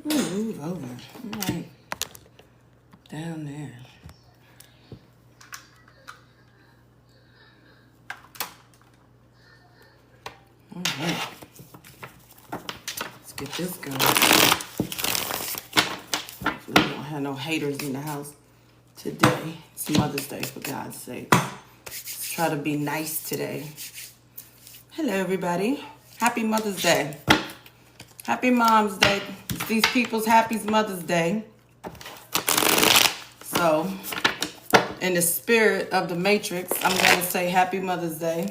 Move over. All right. Down there. All right. Let's get this going. So we don't have no haters in the house today. It's Mother's Day, for God's sake. Let's try to be nice today. Hello, everybody. Happy Mother's Day. Happy Mom's Day. It's these people's happy Mother's Day. So, in the spirit of the Matrix, I'm going to say Happy Mother's Day.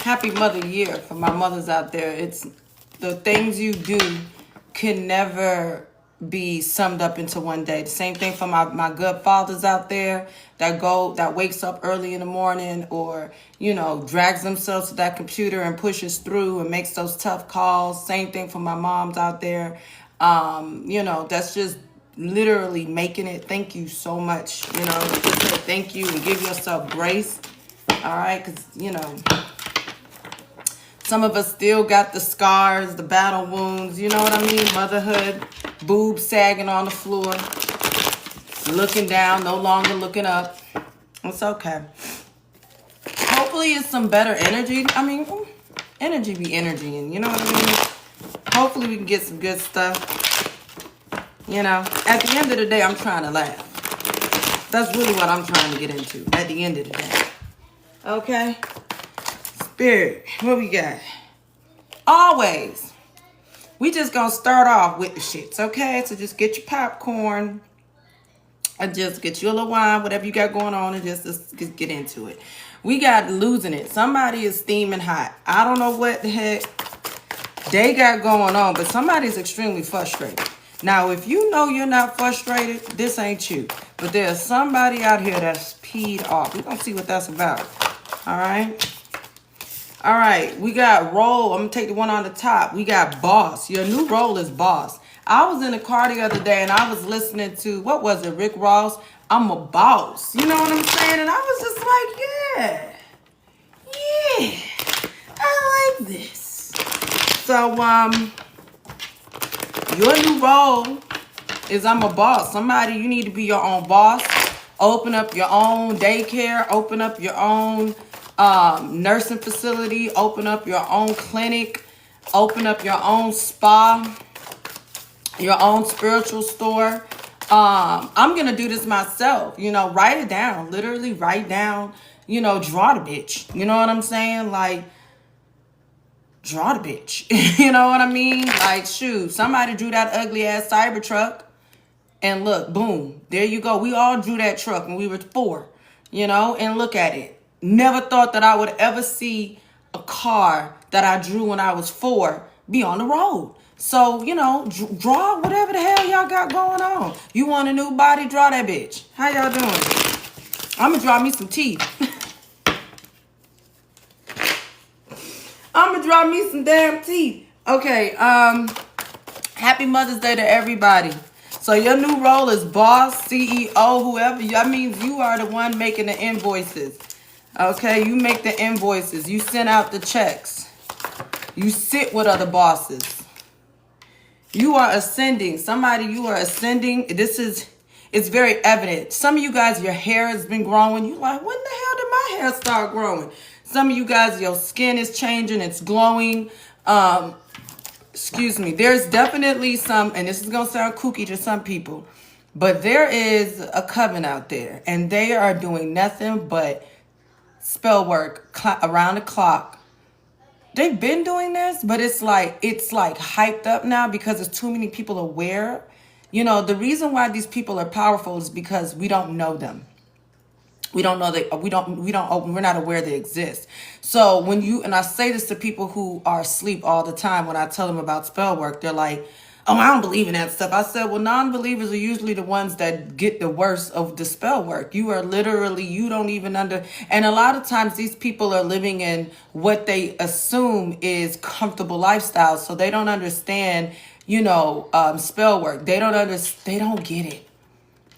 Happy Mother Year for my mothers out there. It's the things you do can never be summed up into one day. The same thing for my good fathers out there that wakes up early in the morning or, drags themselves to that computer and pushes through and makes those tough calls. Same thing for my moms out there. That's just literally making it. Thank you so much. Just say thank you and give yourself grace. All right. Because, some of us still got the scars, the battle wounds, you know what I mean? Motherhood, boobs sagging on the floor, looking down, no longer looking up. It's okay. Hopefully it's some better energy. I mean, energy be energy, and you know what I mean? Hopefully we can get some good stuff. At the end of the day, I'm trying to laugh. That's really what I'm trying to get into at the end of the day. Okay? Spirit, what we got? Always. We just gonna start off with the shits, okay? So just get your popcorn and just get you a little wine, whatever you got going on, and just get into it. We got losing it. Somebody is steaming hot. I don't know what the heck they got going on, but somebody's extremely frustrated. Now, if you know you're not frustrated, this ain't you. But there's somebody out here that's peed off. We're gonna see what that's about. All right? All right, we got role. I'm going to take the one on the top. We got boss. Your new role is boss. I was in the car the other day and I was listening to, what was it, Rick Ross? I'm a boss. You know what I'm saying? And I was just like, yeah, I like this. So, your new role is I'm a boss. Somebody, you need to be your own boss. Open up your own daycare. Open up your own nursing facility, open up your own clinic, open up your own spa, your own spiritual store. I'm gonna do this myself, write it down, literally write down, draw the bitch, you know what I'm saying? Like, draw the bitch, you know what I mean? Like, shoot, somebody drew that ugly ass Cybertruck and look, boom, there you go. We all drew that truck when we were 4, and look at it. Never thought that I would ever see a car that I drew when I was 4 be on the road. So, draw whatever the hell y'all got going on. You want a new body? Draw that bitch. How y'all doing? I'm going to draw me some teeth. I'm going to draw me some damn teeth. Okay, happy Mother's Day to everybody. So your new role is boss, CEO, whoever. That means you are the one making the invoices. Okay, you make the invoices. You send out the checks. You sit with other bosses. You are ascending. Somebody, you are ascending. It's very evident. Some of you guys, your hair has been growing. You're like, when the hell did my hair start growing? Some of you guys, your skin is changing. It's glowing. Excuse me. There's definitely some, and this is going to sound kooky to some people, but there is a coven out there, and they are doing nothing but spell work around the clock. They've been doing this, but it's like hyped up now because there's too many people aware. The reason why these people are powerful is because we don't know them. We don't know that we're not aware they exist. So and I say this to people who are asleep all the time when I tell them about spell work, they're like, oh, I don't believe in that stuff. I said, well, non-believers are usually the ones that get the worst of the spell work. You are literally, you don't even and a lot of times these people are living in what they assume is comfortable lifestyles. So they don't understand, spell work. They don't get it.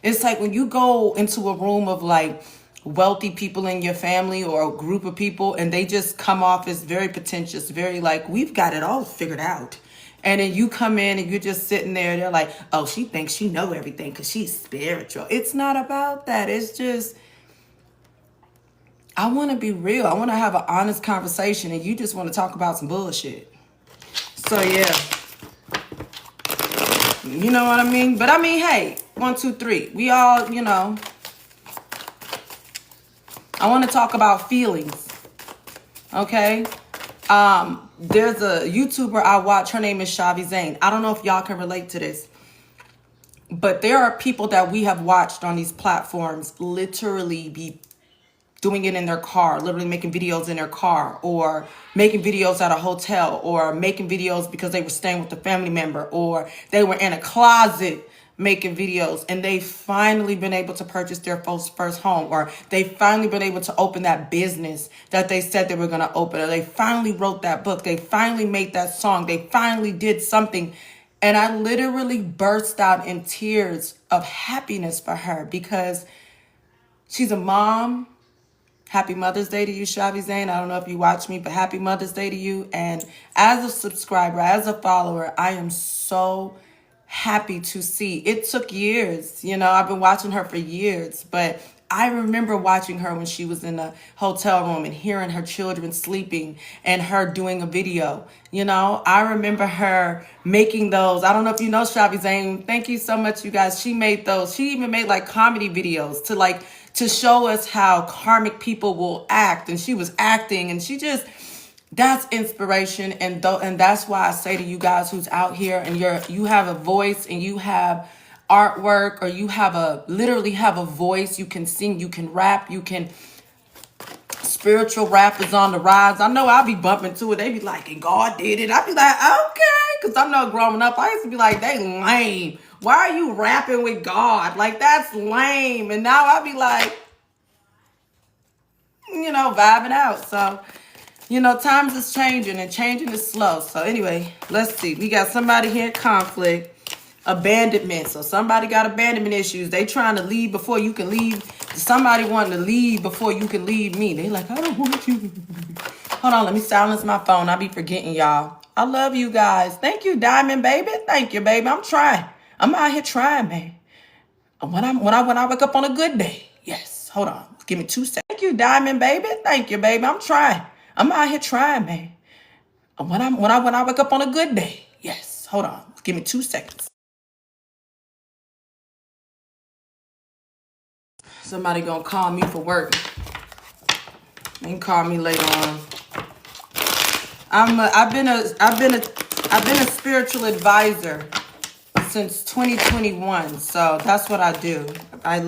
It's like when you go into a room of like wealthy people in your family or a group of people, and they just come off as very pretentious, very like, we've got it all figured out. And then you come in and you're just sitting there, they're like, oh, she thinks she know everything because she's spiritual. It's not about that. It's just, I want to be real. I want to have an honest conversation, and you just want to talk about some bullshit. So yeah, you know what I mean? But I mean, hey, 1, 2, 3. We all, you know, I want to talk about feelings. Okay? There's a YouTuber I watch. Her name is Shavi Zane. I don't know if y'all can relate to this, but there are people that we have watched on these platforms literally be doing it in their car, literally making videos in their car, or making videos at a hotel, or making videos because they were staying with a family member, or they were in a closet making videos, and they finally been able to purchase their first home, or they finally been able to open that business that they said they were going to open, or they finally wrote that book, they finally made that song, they finally did something. And I literally burst out in tears of happiness for her, because she's a mom. Happy Mother's Day to you, Shavi Zane. I don't know if you watch me, but happy Mother's Day to you. And as a subscriber, as a follower, I am so happy to see. It took years. You know, I've been watching her for years, but I remember watching her when she was in a hotel room and hearing her children sleeping and her doing a video. You know, I remember her making those. I don't know if you know Shavi Zane. Thank you so much, you guys. She made those. She even made like comedy videos to show us how karmic people will act. And she was acting, and she just, that's inspiration. And that's why I say to you guys who's out here and you have a voice and you have artwork, or you literally have a voice, you can sing, you can rap, you can, spiritual rap is on the rise. I know I'll be bumping to it. They be like, and God did it. I be like, okay. Because I know growing up, I used to be like, they lame. Why are you rapping with God? Like, that's lame. And now I be like, you know, vibing out. So, you know, times is changing, and changing is slow. So anyway, let's see. We got somebody here, conflict. Abandonment. So somebody got abandonment issues. They trying to leave before you can leave. Somebody wanting to leave before you can leave me. They like, I don't want you. Hold on, let me silence my phone. I be forgetting y'all. I love you guys. Thank you, Diamond baby. Thank you, baby. I'm trying. I'm out here trying, man. When I wake up on a good day. Yes. Hold on. Give me 2 seconds. Thank you, Diamond baby. Thank you, baby. I'm trying. I'm out here trying, man. When I wake up on a good day. Yes. Hold on. Give me 2 seconds. Somebody gonna call me for work. They can call me later on. I've been a spiritual advisor since 2021. So that's what I do. I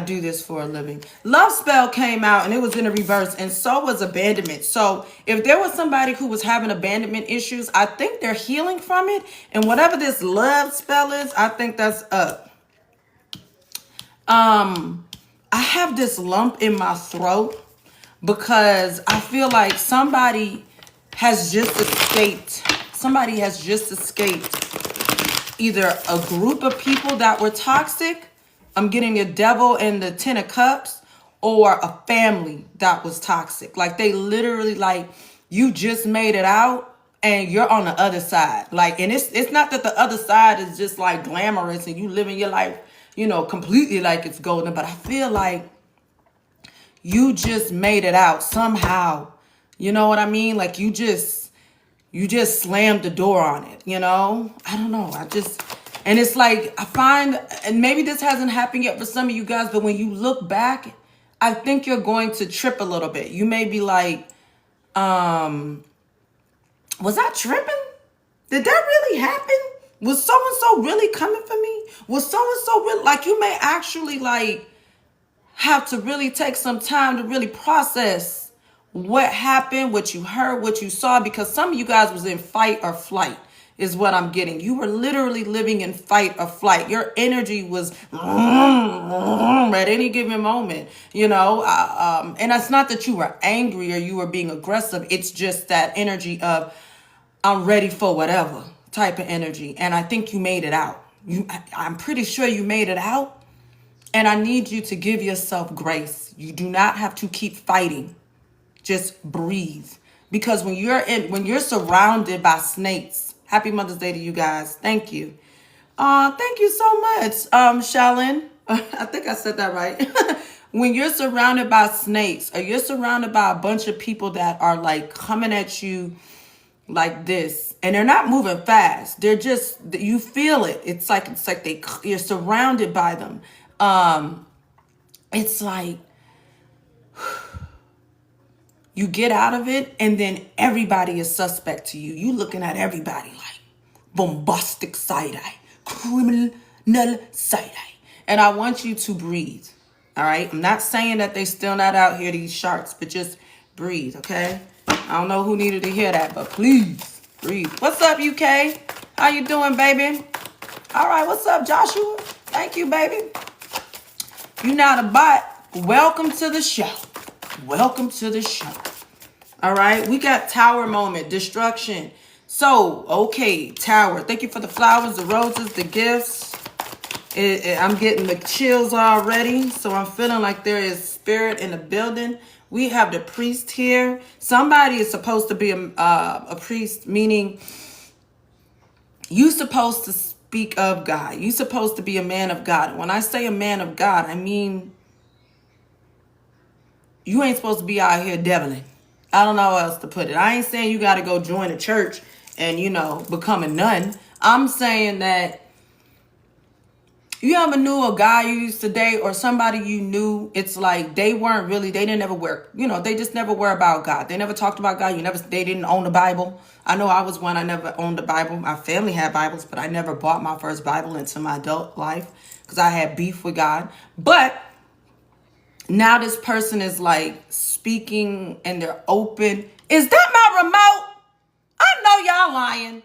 do this for a living. Love Spell came out and it was in a reverse, and so was abandonment. So if there was somebody who was having abandonment issues, I think they're healing from it. And whatever this love spell is, I think that's up. I have this lump in my throat because I feel like somebody has just escaped. Somebody has just escaped either a group of people that were toxic. I'm getting the devil and the 10 of cups, or a family that was toxic. Like they literally, like, you just made it out and you're on the other side. Like, and it's not that the other side is just like glamorous and you living your life, you know, completely like it's golden, but I feel like you just made it out somehow. You know what I mean? Like you just slammed the door on it, you know? I don't know. And it's like, I find, and maybe this hasn't happened yet for some of you guys, but when you look back, I think you're going to trip a little bit. You may be like, was I tripping? Did that really happen? Was so-and-so really coming for me? Was so-and-so really, like, you may actually like have to really take some time to really process what happened, what you heard, what you saw, because some of you guys was in fight or flight is what I'm getting. You were literally living in fight or flight. Your energy was at any given moment, you know, and it's not that you were angry or you were being aggressive. It's just that energy of I'm ready for whatever type of energy. And I think you made it out. I'm pretty sure you made it out. And I need you to give yourself grace. You do not have to keep fighting. Just breathe. Because when you're surrounded by snakes, happy Mother's Day to you guys. Thank you. Thank you so much, Shallon. I think I said that right. When you're surrounded by snakes, or you're surrounded by a bunch of people that are like coming at you like this, and they're not moving fast. They're just, you feel it. It's like you're surrounded by them. It's like you get out of it, and then everybody is suspect to you. You looking at everybody like bombastic side-eye, criminal side-eye. And I want you to breathe, all right? I'm not saying that they still not out here, these sharks, but just breathe, okay? I don't know who needed to hear that, but please breathe. What's up, UK? How you doing, baby? All right, what's up, Joshua? Thank you, baby. You not a bot. Welcome to the show. Welcome to the show. All right, we got tower moment, destruction. So, okay, tower. Thank you for the flowers, the roses, the gifts. I'm getting the chills already. So I'm feeling like there is spirit in the building. We have the priest here. Somebody is supposed to be a priest, meaning you're supposed to speak of God. You're supposed to be a man of God. When I say a man of God, I mean you ain't supposed to be out here deviling. I don't know how else to put it. I ain't saying you got to go join a church and, become a nun. I'm saying that you ever knew a guy you used to date or somebody you knew, it's like they didn't ever wear, they just never were about God. They never talked about God. They didn't own the Bible. I know I was one. I never owned the Bible. My family had Bibles, but I never bought my first Bible into my adult life because I had beef with God. But now this person is like speaking and they're open. Is that my remote? I know y'all lying.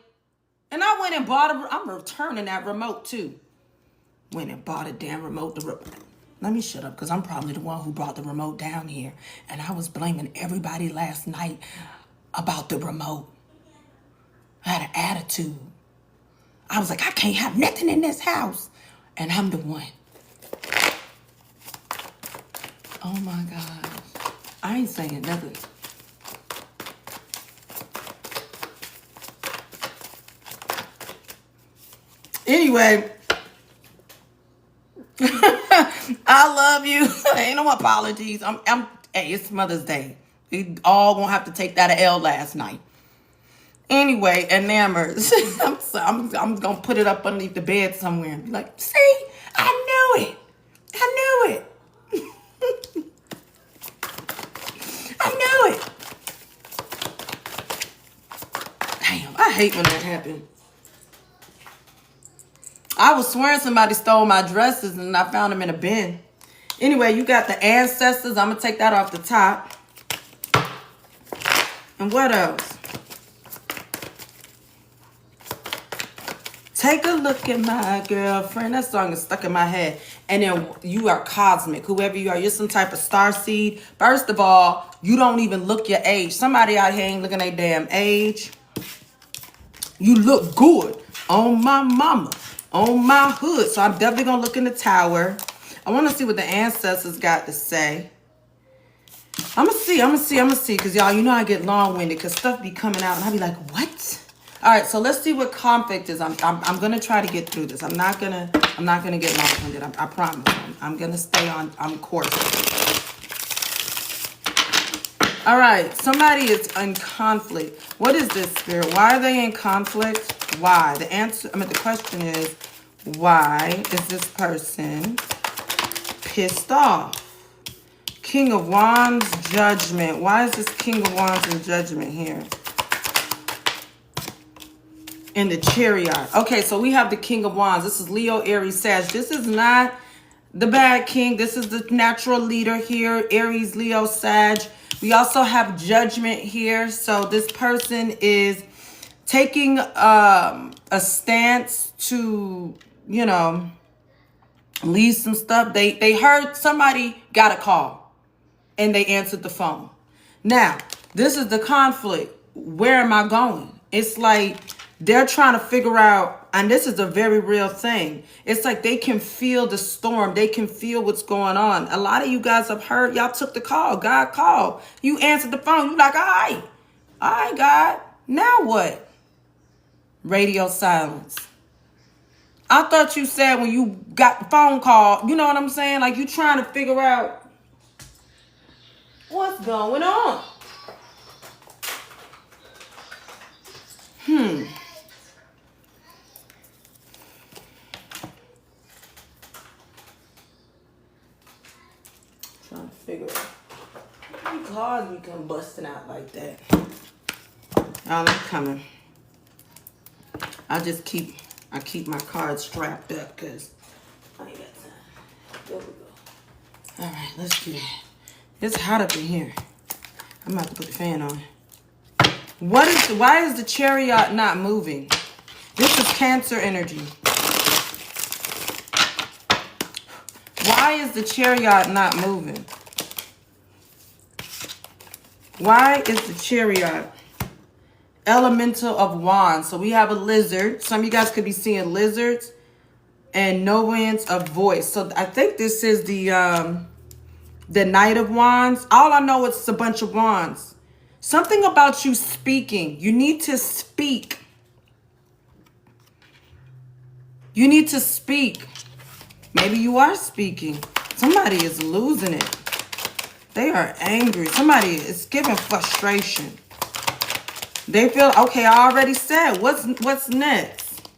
And I went and bought I'm returning that remote too. Went and bought a damn remote. Let me shut up because I'm probably the one who brought the remote down here. And I was blaming everybody last night about the remote. I had an attitude. I was like, I can't have nothing in this house. And I'm the one. Oh my God. I ain't saying nothing. Anyway, I love you. Ain't no apologies. Hey, it's Mother's Day. We all gonna have to take that L last night. Anyway, enamored. I'm gonna put it up underneath the bed somewhere and be like, see, I knew it. I knew it. I knew it. Damn, I hate when that happens. I was swearing somebody stole my dresses and I found them in a bin. Anyway, you got the ancestors. I'm going to take that off the top. And what else? Take a look at my girlfriend. That song is stuck in my head. And then you are cosmic. Whoever you are, you're some type of star seed. First of all, you don't even look your age. Somebody out here ain't looking their damn age. You look good on my mama, on my hood. So I'm definitely going to look in the tower. I want to see what the ancestors got to say. I'm going to see. Because y'all, I get long-winded because stuff be coming out. And I be like, what? All right, so let's see what conflict is. I'm going to try to get through this. I'm not going to get long-winded. I promise. I'm going to stay on course. All right, somebody is in conflict. What is this, Spirit? Why are they in conflict? Why? The question is, why is this person pissed off? King of Wands, Judgment. Why is this King of Wands and Judgment here? In the Chariot. Okay, so we have the King of Wands. This is Leo, Aries, Sag. This is not the bad king. This is the natural leader here. Aries, Leo, Sag. We also have Judgment here. So this person is taking a stance to, leave some stuff. They heard somebody got a call and they answered the phone. Now, this is the conflict. Where am I going? It's like they're trying to figure out, And this is a very real thing. It's like they can feel the storm. They can feel what's going on. A lot of you guys have heard, y'all took the call. God called. You answered the phone. You like, all right, God. Now what? Radio silence. I thought you said when you got the phone call, you know what I'm saying? Like you trying to figure out what's going on. Trying to figure out. Why cars become busting out like that? Y'all, I'm coming. I keep my cards strapped up because I ain't got time. There we go. All right, let's do that. It's hot up in here. I'm about to put the fan on. Why is the chariot not moving? This is Cancer energy. Why is the chariot not moving? Why is the chariot? Elemental of Wands. So we have a lizard. Some of you guys could be seeing lizards and no winds of voice. So I think this is the Knight of Wands. All I know is a bunch of wands. Something about you speaking. You need to speak. You need to speak. Maybe you are speaking. Somebody is losing it. They are angry. Somebody is giving frustration. They feel, okay, I already said, what's next?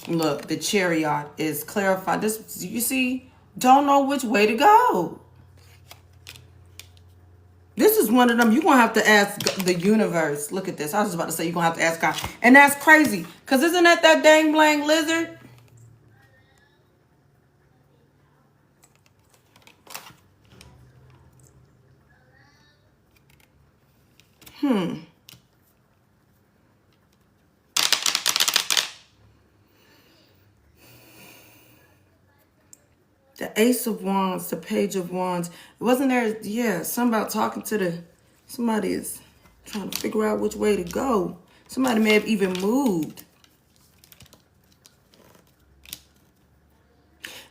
Look, the chariot is clarified. This, you see, don't know which way to go. This is one of them. You're going to have to ask the universe. Look at this. I was about to say you're going to have to ask God. And that's crazy. Because isn't that dang blank lizard? The Ace of Wands, the Page of Wands. Wasn't there, yeah, something about talking to somebody is trying to figure out which way to go. Somebody may have even moved.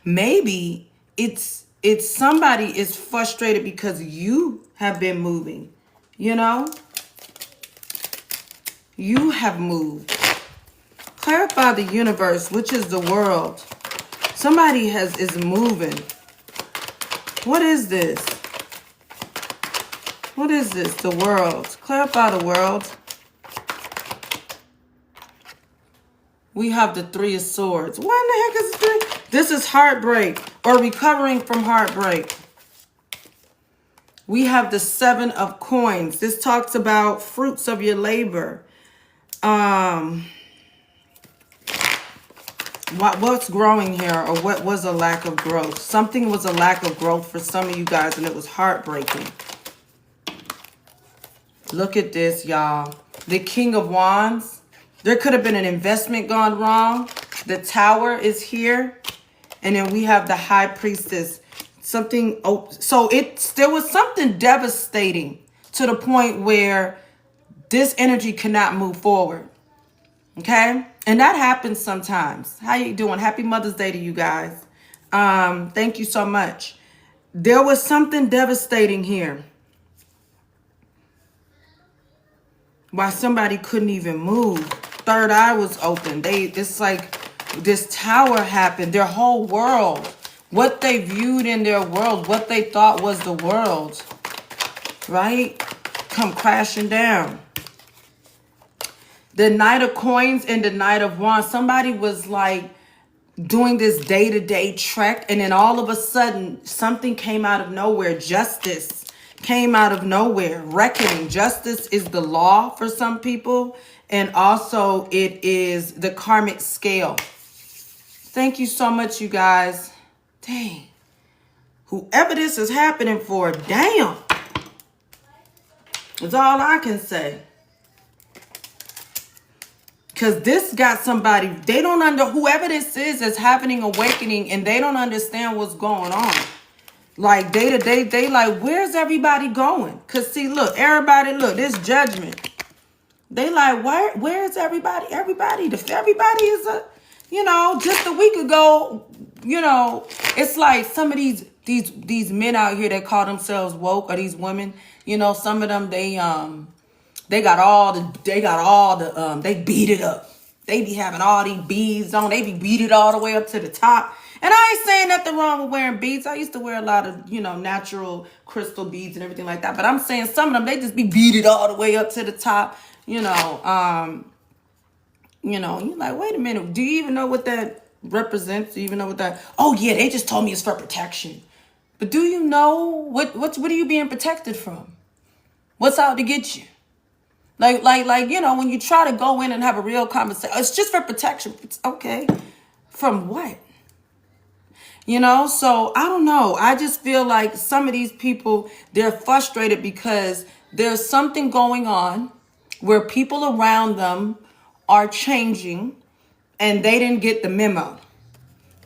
Maybe it's somebody is frustrated because you have been moving, you know? You have moved. Clarify the universe, which is the world. Somebody is moving. What is this? What is this? The world. Clarify the world. We have the Three of Swords. What in the heck is this? This is heartbreak or recovering from heartbreak. We have the Seven of Coins. This talks about fruits of your labor. What's growing here, or what was a lack of growth? Something was a lack of growth for some of you guys, and it was heartbreaking. Look at this, y'all. The King of Wands. There could have been an investment gone wrong. The Tower is here. And then we have the High Priestess. Something, so there was something devastating to the point where this energy cannot move forward. Okay? And that happens sometimes. How you doing? Happy Mother's Day to you guys. Thank you so much. There was something devastating here. Why somebody couldn't even move. Third eye was open. It's like this tower happened. Their whole world. What they viewed in their world. What they thought was the world. Right? Come crashing down. The Knight of Coins and the Knight of Wands. Somebody was like doing this day-to-day trek. And then all of a sudden, something came out of nowhere. Justice came out of nowhere. Reckoning. Justice is the law for some people. And also it is the karmic scale. Thank you so much, you guys. Dang. Whoever this is happening for, damn. That's all I can say. Because this got somebody, they don't whoever this is having awakening and they don't understand what's going on. Like day to day, they like, where's everybody going? Because see, look, everybody, look, this judgment. They like, where's everybody? Everybody is just a week ago, it's like some of these men out here that call themselves woke, or these women, some of them, they beat it up. They be having all these beads on. They be beat it all the way up to the top. And I ain't saying nothing wrong with wearing beads. I used to wear a lot of, natural crystal beads and everything like that. But I'm saying some of them, they just be beat it all the way up to the top. You're like, wait a minute. Do you even know what that represents? Do you even know what that? Oh yeah, they just told me it's for protection. But do you know what are you being protected from? What's out to get you? Like, when you try to go in and have a real conversation, it's just for protection. It's okay. From what? So I don't know. I just feel like some of these people, they're frustrated because there's something going on where people around them are changing and they didn't get the memo.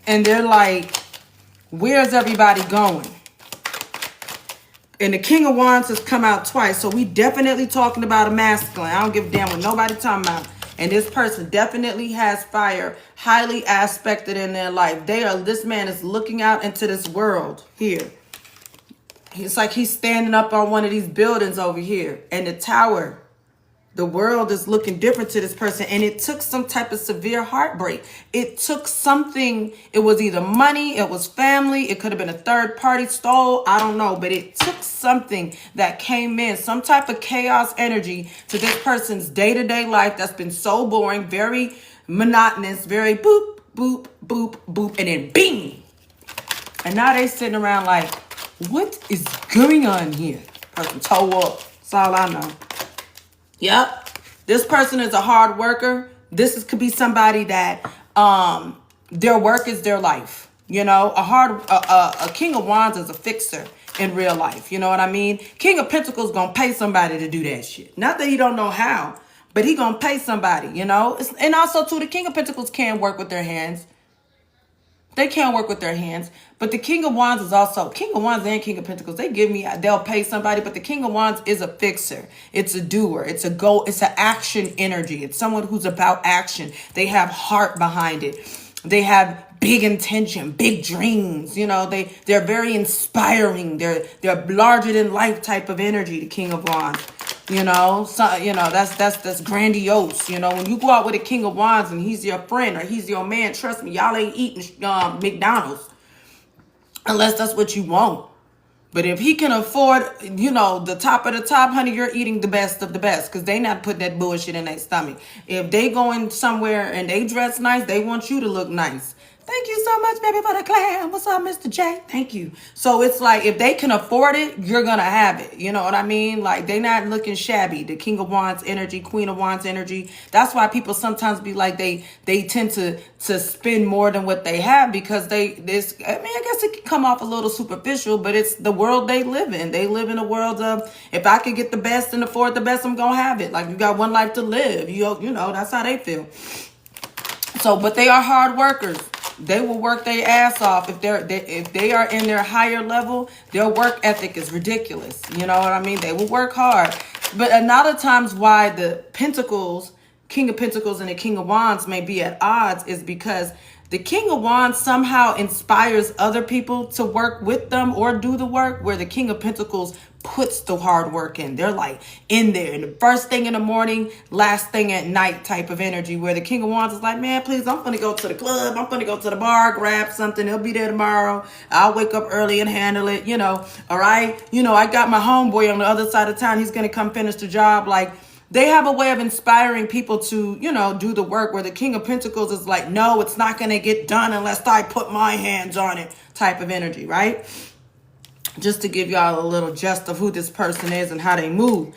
And they're like, where's everybody going? And the King of Wands has come out twice. So we definitely talking about a masculine. I don't give a damn what nobody talking about. And this person definitely has fire highly aspected in their life. This man is looking out into this world here. It's like he's standing up on one of these buildings over here. And the tower, the world is looking different to this person. And it took some type of severe heartbreak. It took something. It was either money. It was family. It could have been a third party stole. I don't know. But it took something that came in. Some type of chaos energy to this person's day-to-day life that's been so boring. Very monotonous. Very boop, boop, boop, boop. And then bing. And now they sitting around like, what is going on here? Person toe up. That's all I know. Yep. This person is a hard worker. Could be somebody that their work is their life. A King of Wands is a fixer in real life. You know what I mean? King of Pentacles gonna pay somebody to do that shit. Not that he don't know how, but he gonna pay somebody, And also too, the King of Pentacles can work with their hands. They can work with their hands. But the King of Wands is also, King of Wands and King of Pentacles, they'll pay somebody. But the King of Wands is a fixer. It's a doer. It's a goal. It's an action energy. It's someone who's about action. They have heart behind it. They have big intention, big dreams. They're very inspiring. They're larger than life type of energy, the King of Wands. That's grandiose. When you go out with a King of Wands and he's your friend or he's your man, trust me, y'all ain't eating McDonald's unless that's what you want. But if he can afford, the top of the top, honey, you're eating the best of the best because they not putting that bullshit in their stomach. If they going somewhere and they dress nice, they want you to look nice. Thank you so much, baby, for the clam. What's up, Mr. J? Thank you. So it's like, if they can afford it, you're going to have it. You know what I mean? Like, they not looking shabby. The King of Wands energy, Queen of Wands energy. That's why people sometimes be like, they tend to spend more than what they have because I guess it can come off a little superficial, but it's the world they live in. They live in a world of, if I can get the best and afford the best, I'm going to have it. Like, you got one life to live. That's how they feel. So, but they are hard workers. They will work their ass off. If they are in their higher level, their work ethic is ridiculous. You know what I mean? They will work hard. But a lot of times why the Pentacles, King of Pentacles and the King of Wands may be at odds is because the King of Wands somehow inspires other people to work with them or do the work, where the King of Pentacles puts the hard work in. They're like in there, and the first thing in the morning, last thing at night type of energy, where the King of Wands is like, man, please, I'm going to go to the club. I'm going to go to the bar, grab something. He'll be there tomorrow. I'll wake up early and handle it, all right. I got my homeboy on the other side of town. He's going to come finish the job. Like, they have a way of inspiring people to, do the work, where the King of Pentacles is like, no, it's not going to get done unless I put my hands on it type of energy, right? Just to give y'all a little gist of who this person is and how they move.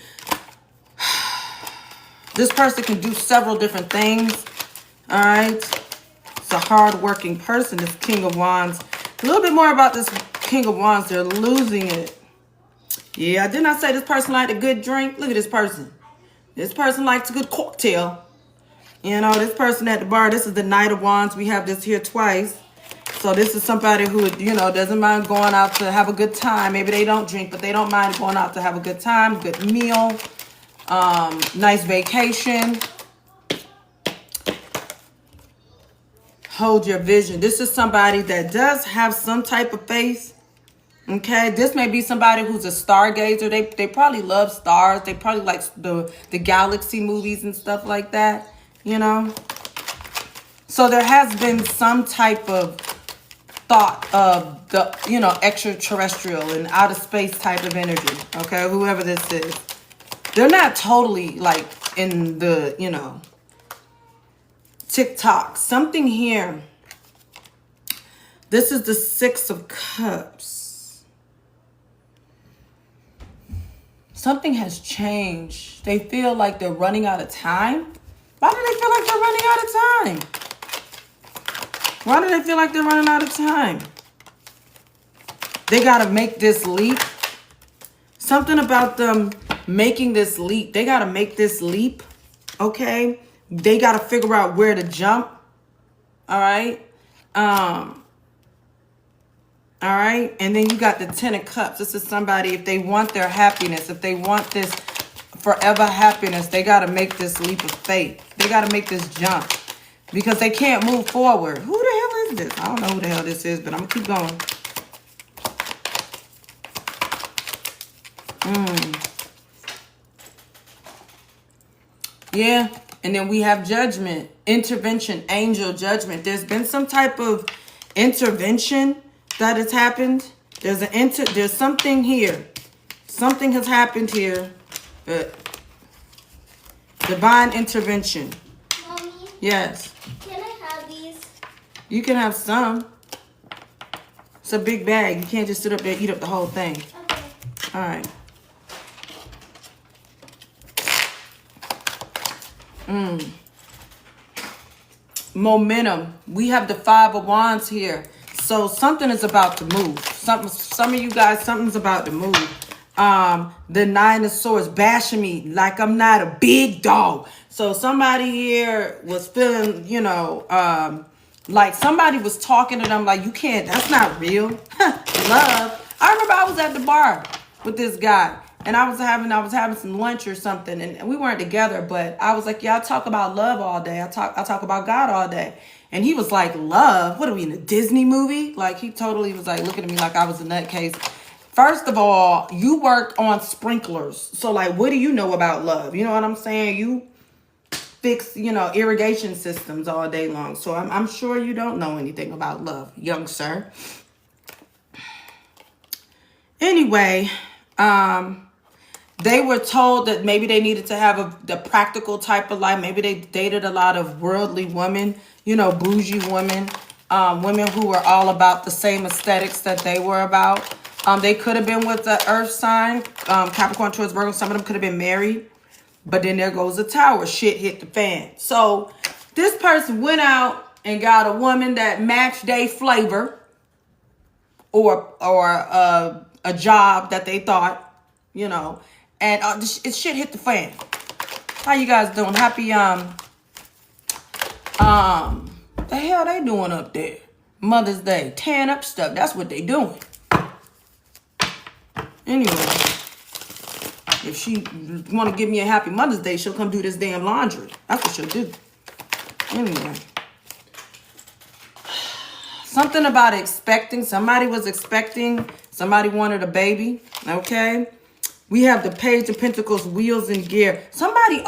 This person can do several different things, all right? It's a hard-working person, this King of Wands. A little bit more about this King of Wands. They're losing it. Yeah, didn't I say this person liked a good drink? Look at this person. This person likes a good cocktail. This person at the bar, this is the Knight of Wands. We have this here twice. So this is somebody who, doesn't mind going out to have a good time. Maybe they don't drink, but they don't mind going out to have a good time, good meal. Nice vacation. Hold your vision. This is somebody that does have some type of faith. Okay, this may be somebody who's a stargazer. They probably love stars. They probably like the galaxy movies and stuff like that, you know. So there has been some type of thought of the, you know, extraterrestrial and outer space type of energy. Okay, whoever this is. They're not totally like in the, you know, TikTok. Something here. This is the Six of Cups. Something has changed. They feel like they're running out of time. Why do they feel like they're running out of time? Why do they feel like they're running out of time? They got to make this leap. Something about them making this leap. They got to make this leap. Okay? They got to figure out where to jump. All right? All right. And then you got the Ten of Cups. This is somebody, if they want their happiness, if they want this forever happiness, they got to make this leap of faith. They got to make this jump because they can't move forward. Who the hell is this? I don't know who the hell this is, but I'm going to keep going. Yeah. And then we have judgment, intervention, angel judgment. There's been some type of intervention that has happened. There's something here. Something has happened here. Divine intervention. Mommy? Yes. Can I have these? You can have some. It's a big bag. You can't just sit up there and eat up the whole thing. Okay. All right. Momentum. We have the Five of Wands here. So something is about to move. Some of you guys, something's about to move. The Nine of Swords bashing me like I'm not a big dog. So somebody here was feeling, you know, like somebody was talking to them like, you can't, that's not real. Love. I remember I was at the bar with this guy and I was having some lunch or something and we weren't together, but I was like, yeah, I talk about love all day. I talk about God all day. And he was like, love? What are we in a Disney movie? Like he totally was like looking at me like I was a nutcase. First of all, you work on sprinklers. So like, what do you know about love? You know what I'm saying? You fix, you know, irrigation systems all day long. So I'm sure you don't know anything about love, young sir. Anyway, they were told that maybe they needed to have the practical type of life. Maybe they dated a lot of worldly women, you know, bougie women, women who were all about the same aesthetics that they were about. They could have been with the earth sign, Capricorn, Taurus, Virgo. Some of them could have been married. But then there goes the tower. Shit hit the fan. So this person went out and got a woman that matched their flavor or a job that they thought, you know, and shit hit the fan. How you guys doing? Happy, the hell they doing up there? Mother's Day. Tearing up stuff. That's what they doing. Anyway, if she want to give me a happy Mother's Day, she'll come do this damn laundry. That's what she'll do. Anyway. Something about expecting. Somebody was expecting. Somebody wanted a baby. Okay. We have the Page of Pentacles, wheels in gear.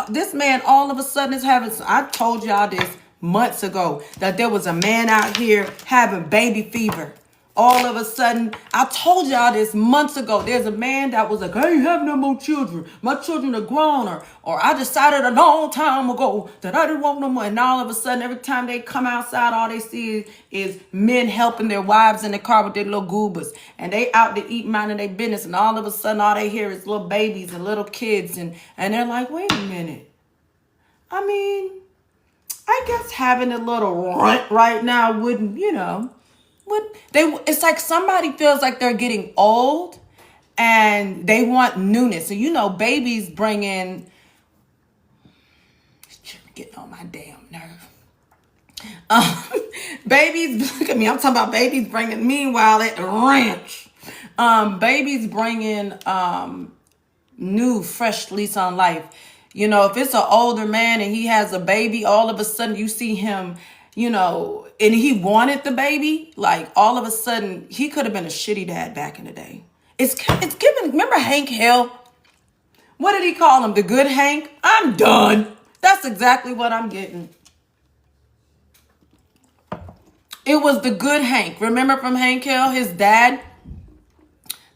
This man all of a sudden is having, I told y'all this months ago, that there was a man out here having baby fever. All of a sudden, I told y'all this months ago. There's a man that was like, I ain't have no more children. My children are grown. Or I decided a long time ago that I didn't want no more. And all of a sudden, every time they come outside, all they see is men helping their wives in the car with their little goobers. And they out to eat, minding their business. And all of a sudden, all they hear is little babies and little kids. And they're like, wait a minute. I mean, I guess having a little runt right now wouldn't, you know. It's like somebody feels like they're getting old and they want newness. So, you know, babies bring in, getting on my damn nerve. Babies, look at me. I'm talking about babies bringing, meanwhile at the ranch, babies bring in new, fresh lease on life. You know, if it's an older man and he has a baby, all of a sudden you see him, you know, and he wanted the baby, like all of a sudden he could have been a shitty dad back in the day. It's given, remember Hank Hill? What did he call him? The good Hank? I'm done. That's exactly what I'm getting. It was the good Hank. Remember from Hank Hill, his dad?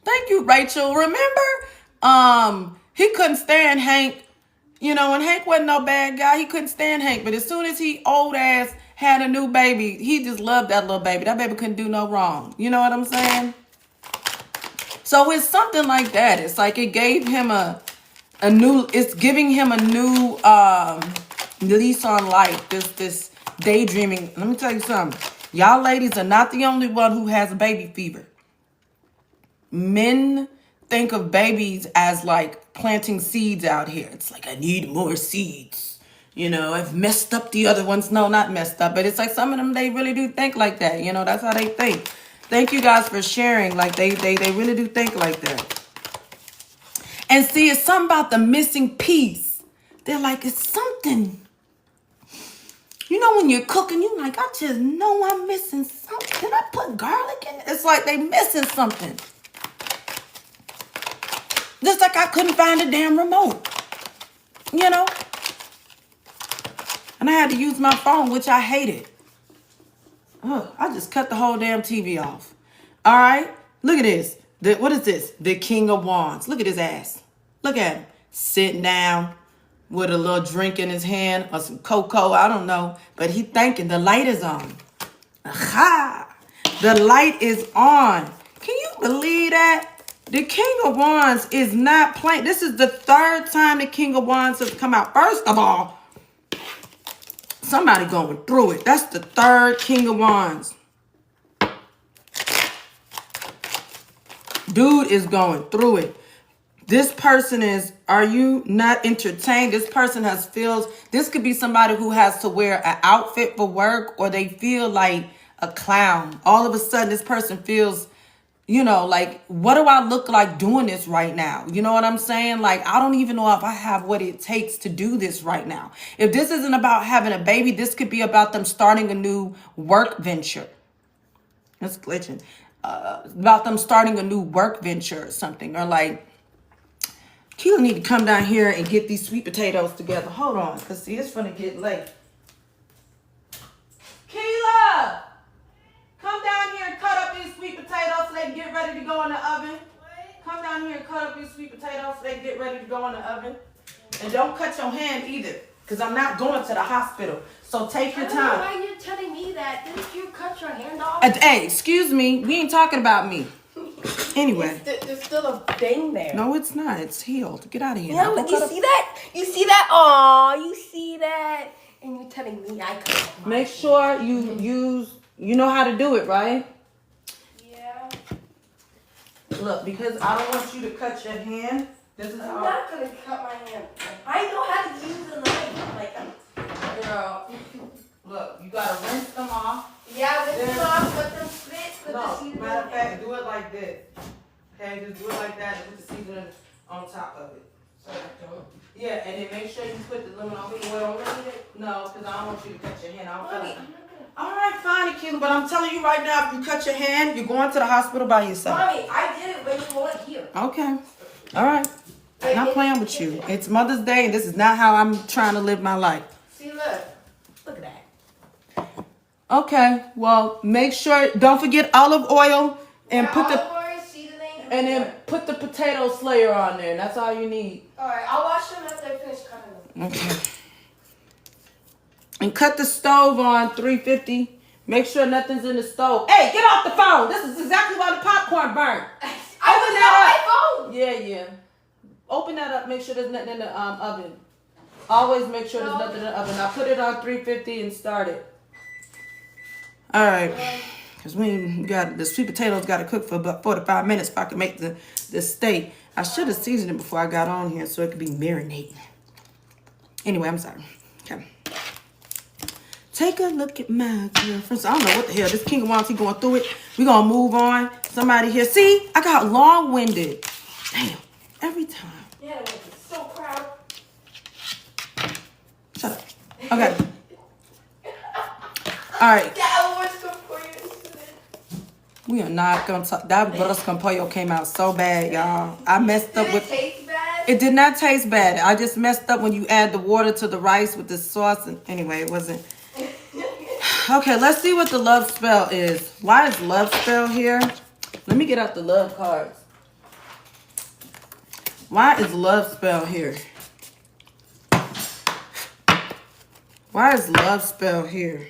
Thank you, Rachel. Remember? He couldn't stand Hank. You know, and Hank wasn't no bad guy. He couldn't stand Hank. But as soon as he old ass had a new baby, he just loved that little baby. That baby couldn't do no wrong. You know what I'm saying? So it's something like that. It's like it gave him it's giving him a new lease on life. This daydreaming. Let me tell you something. Y'all ladies are not the only one who has baby fever. Men think of babies as like planting seeds out here. It's like, I need more seeds. You know, I've messed up the other ones. No, not messed up. But it's like some of them, they really do think like that. You know, that's how they think. Thank you guys for sharing. Like they really do think like that. And see, it's something about the missing piece. They're like, it's something. You know, when you're cooking, you're like, I just know I'm missing something. Did I put garlic in it? It's like they missing something. Just like I couldn't find a damn remote. You know? And I had to use my phone, which I hated. Oh, I just cut the whole damn TV off. All right? Look at this. What is this? The King of Wands. Look at his ass. Look at him. Sitting down with a little drink in his hand or some cocoa. I don't know. But he thinking the light is on. Aha! The light is on. Can you believe that? The King of Wands is not playing. This is the third time the King of Wands has come out. First of all, somebody going through it. That's the third King of Wands. Dude is going through it. This person is, are you not entertained? This person has feels. This could be somebody who has to wear an outfit for work, or they feel like a clown. All of a sudden, this person feels, you know, like, what do I look like doing this right now? You know what I'm saying? Like, I don't even know if I have what it takes to do this right now. If this isn't about having a baby, this could be about them starting a new work venture. That's glitching. About them starting a new work venture or something. Or like, Keela need to come down here and get these sweet potatoes together. Hold on, because see, it's going to get late. Keela! Come down here and cut up these sweet potatoes so they can get ready to go in the oven. Come down here and cut up these sweet potatoes so they can get ready to go in the oven. And don't cut your hand either, because I'm not going to the hospital. So take your time. I don't know why you're telling me that. Didn't you cut your hand off? Hey, excuse me. We ain't talking about me. Anyway. There's still a thing there. No, it's not. It's healed. Get out of here. Yeah, but you see that? You see that? Aw, you see that? And you're telling me I cut my Make sure you use, you know how to do it, right? Yeah. Look, because I don't want you to cut your hand. This is I'm how. not going to cut my hand. I know how to use a knife. Like, Girl, look, you got to rinse them off. yeah, with them off, let them split, put the No, seasoning matter of on. fact, do it like this. Okay, just do it like that and put the seasoning on top of it. So, yeah, and then make sure you put the lemon on. Put the oil on it. No, because I don't want you to cut your hand. I don't feel Mommy, like. I'm not gonna. All right, fine, Akila, but I'm telling you right now, if you cut your hand, you're going to the hospital by yourself. Mommy, I did it when you weren't here. Okay. All right. I'm not playing with you. It's Mother's Day, and this is not how I'm trying to live my life. See, look. Look at that. Okay. Well, make sure, don't forget olive oil and put the, olive oil, seasoning, and then put the potato slayer on there. That's all you need. Alright, I'll wash them after I finish cutting them. Okay. And cut the stove on 350. Make sure nothing's in the stove. Hey, get off the phone. This is exactly why the popcorn burned. Open that up. Yeah. Open that up. Make sure there's nothing in the oven. Always make sure there's nothing in the oven. Now put it on 350 and start it. All right. Because we got the sweet potatoes got to cook for about 45 minutes if I can make the steak. I should have seasoned it before I got on here so it could be marinating. Anyway, I'm sorry. Okay. Take a look at my girlfriend. So I don't know what the hell. This King of Wands, he going through it. We're going to move on. Somebody here. See, I got long-winded. Damn. Every time. Yeah, I'm so proud. Shut up. Okay. All right. That was good for you. We are not gonna talk. That arroz con pollo came out so bad, y'all. I messed up Did it with. taste bad? It did not taste bad. I just messed up when you add the water to the rice with the sauce. And anyway, it wasn't. Okay, let's see what the love spell is. Why is love spell here? Let me get out the love cards. Why is love spell here? Why is love spell here?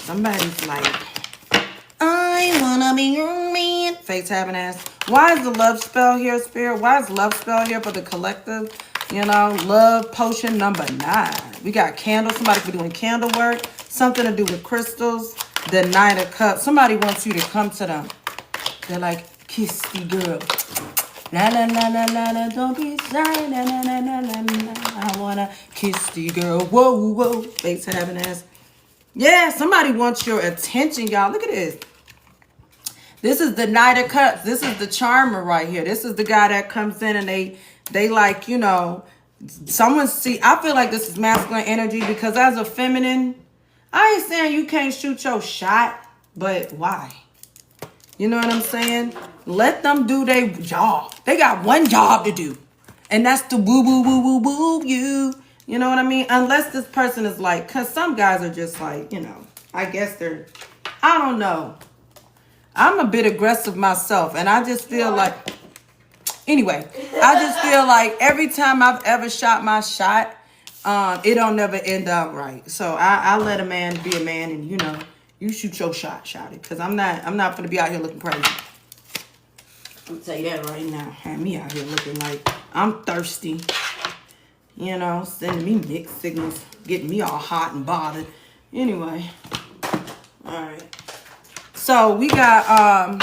Somebody's like, I wanna be your man. Face having ass. Why is the love spell here, Spirit? Why is love spell here for the collective? You know, love potion number 9. We got candles. Somebody could be doing candle work. Something to do with crystals. The Knight of Cups. Somebody wants you to come to them. They're like, kiss the girl. La la la la la la, don't be shy. La la la la la la. I wanna kiss the girl. Whoa, whoa. Face having ass. Yeah, somebody wants your attention, y'all. Look at this. This is the Knight of Cups. This is the charmer right here. This is the guy that comes in and they like, you know, someone see. I feel like this is masculine energy because as a feminine, I ain't saying you can't shoot your shot, but why? You know what I'm saying? Let them do their job. They got one job to do, and that's to woo woo woo woo woo you. You know what I mean? Unless this person is like, because some guys are just like, you know, I guess they're, I don't know. I'm a bit aggressive myself, and I just feel like, anyway, I just feel like every time I've ever shot my shot, it don't never end up right. So I let a man be a man, and you know, you shoot your shot, it, because I'm not gonna be out here looking crazy. I'll tell you that right now. Have me out here looking like I'm thirsty. You know, sending me mixed signals, getting me all hot and bothered. Anyway, all right. So we got,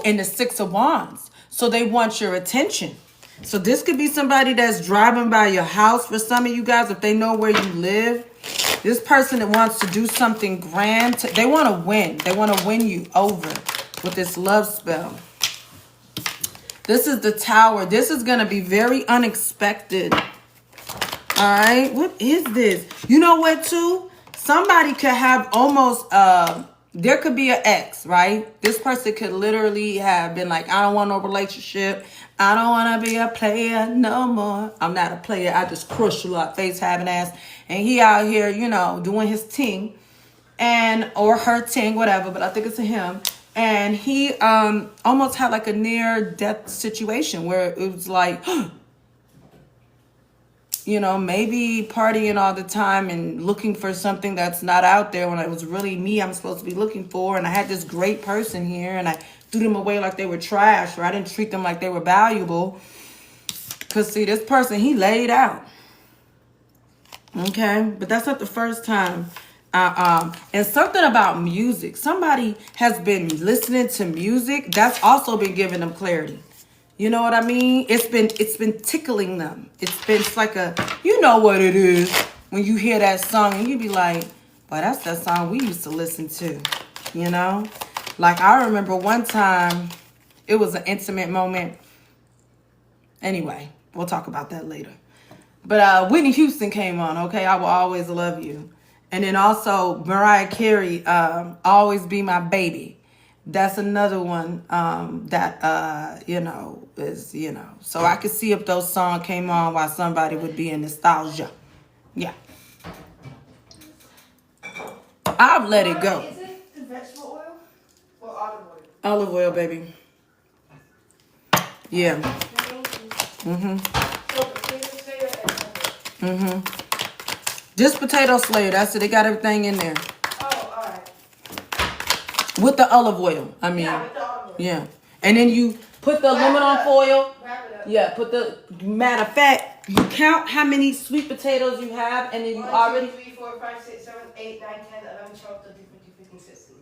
and the 6 of Wands. So they want your attention. So this could be somebody that's driving by your house for some of you guys, if they know where you live. This person that wants to do something grand, they want to win. They want to win you over with this love spell. This is the Tower. This is going to be very unexpected. All right, what is this? You know what, too? Somebody could have almost, there could be an ex, right? This person could literally have been like, I don't want no relationship. I don't want to be a player no more. I'm not a player. I just crush a lot, face having ass. And he out here, you know, doing his ting. Or her ting, whatever, but I think it's a him. And he almost had like a near-death situation where it was like, you know, maybe partying all the time and looking for something that's not out there when it was really me I'm supposed to be looking for. And I had this great person here and I threw them away like they were trash, or I didn't treat them like they were valuable. Because, see, this person, he laid out. Okay? But that's not the first time. And something about music. Somebody has been listening to music. That's also been giving them clarity. You know what I mean? It's been tickling them. It's like a, you know what it is when you hear that song and you be like, well, that's that song we used to listen to, you know? Like I remember one time, it was an intimate moment. Anyway, we'll talk about that later. But Whitney Houston came on, okay? I Will Always Love You. And then also Mariah Carey, Always Be My Baby. That's another one that, you know, is, you know. So I could see if those songs came on while somebody would be in nostalgia. Yeah. I've let it go. Is it the vegetable oil or olive oil? Olive oil, baby. Yeah. Mm-hmm. So potato slayer and pepper. Just potato slayer. That's it. They got everything in there. Oh, all right. With the olive oil. I mean. Yeah, with the olive oil. Yeah. And then you put the aluminum foil. Wrap it up. Yeah, matter of fact, you count how many sweet potatoes you have, and then you 1, already. 2, 3, 4, 5, 6, 7, 8, 9, 10, 11, 12, 13, 14, 15, 16.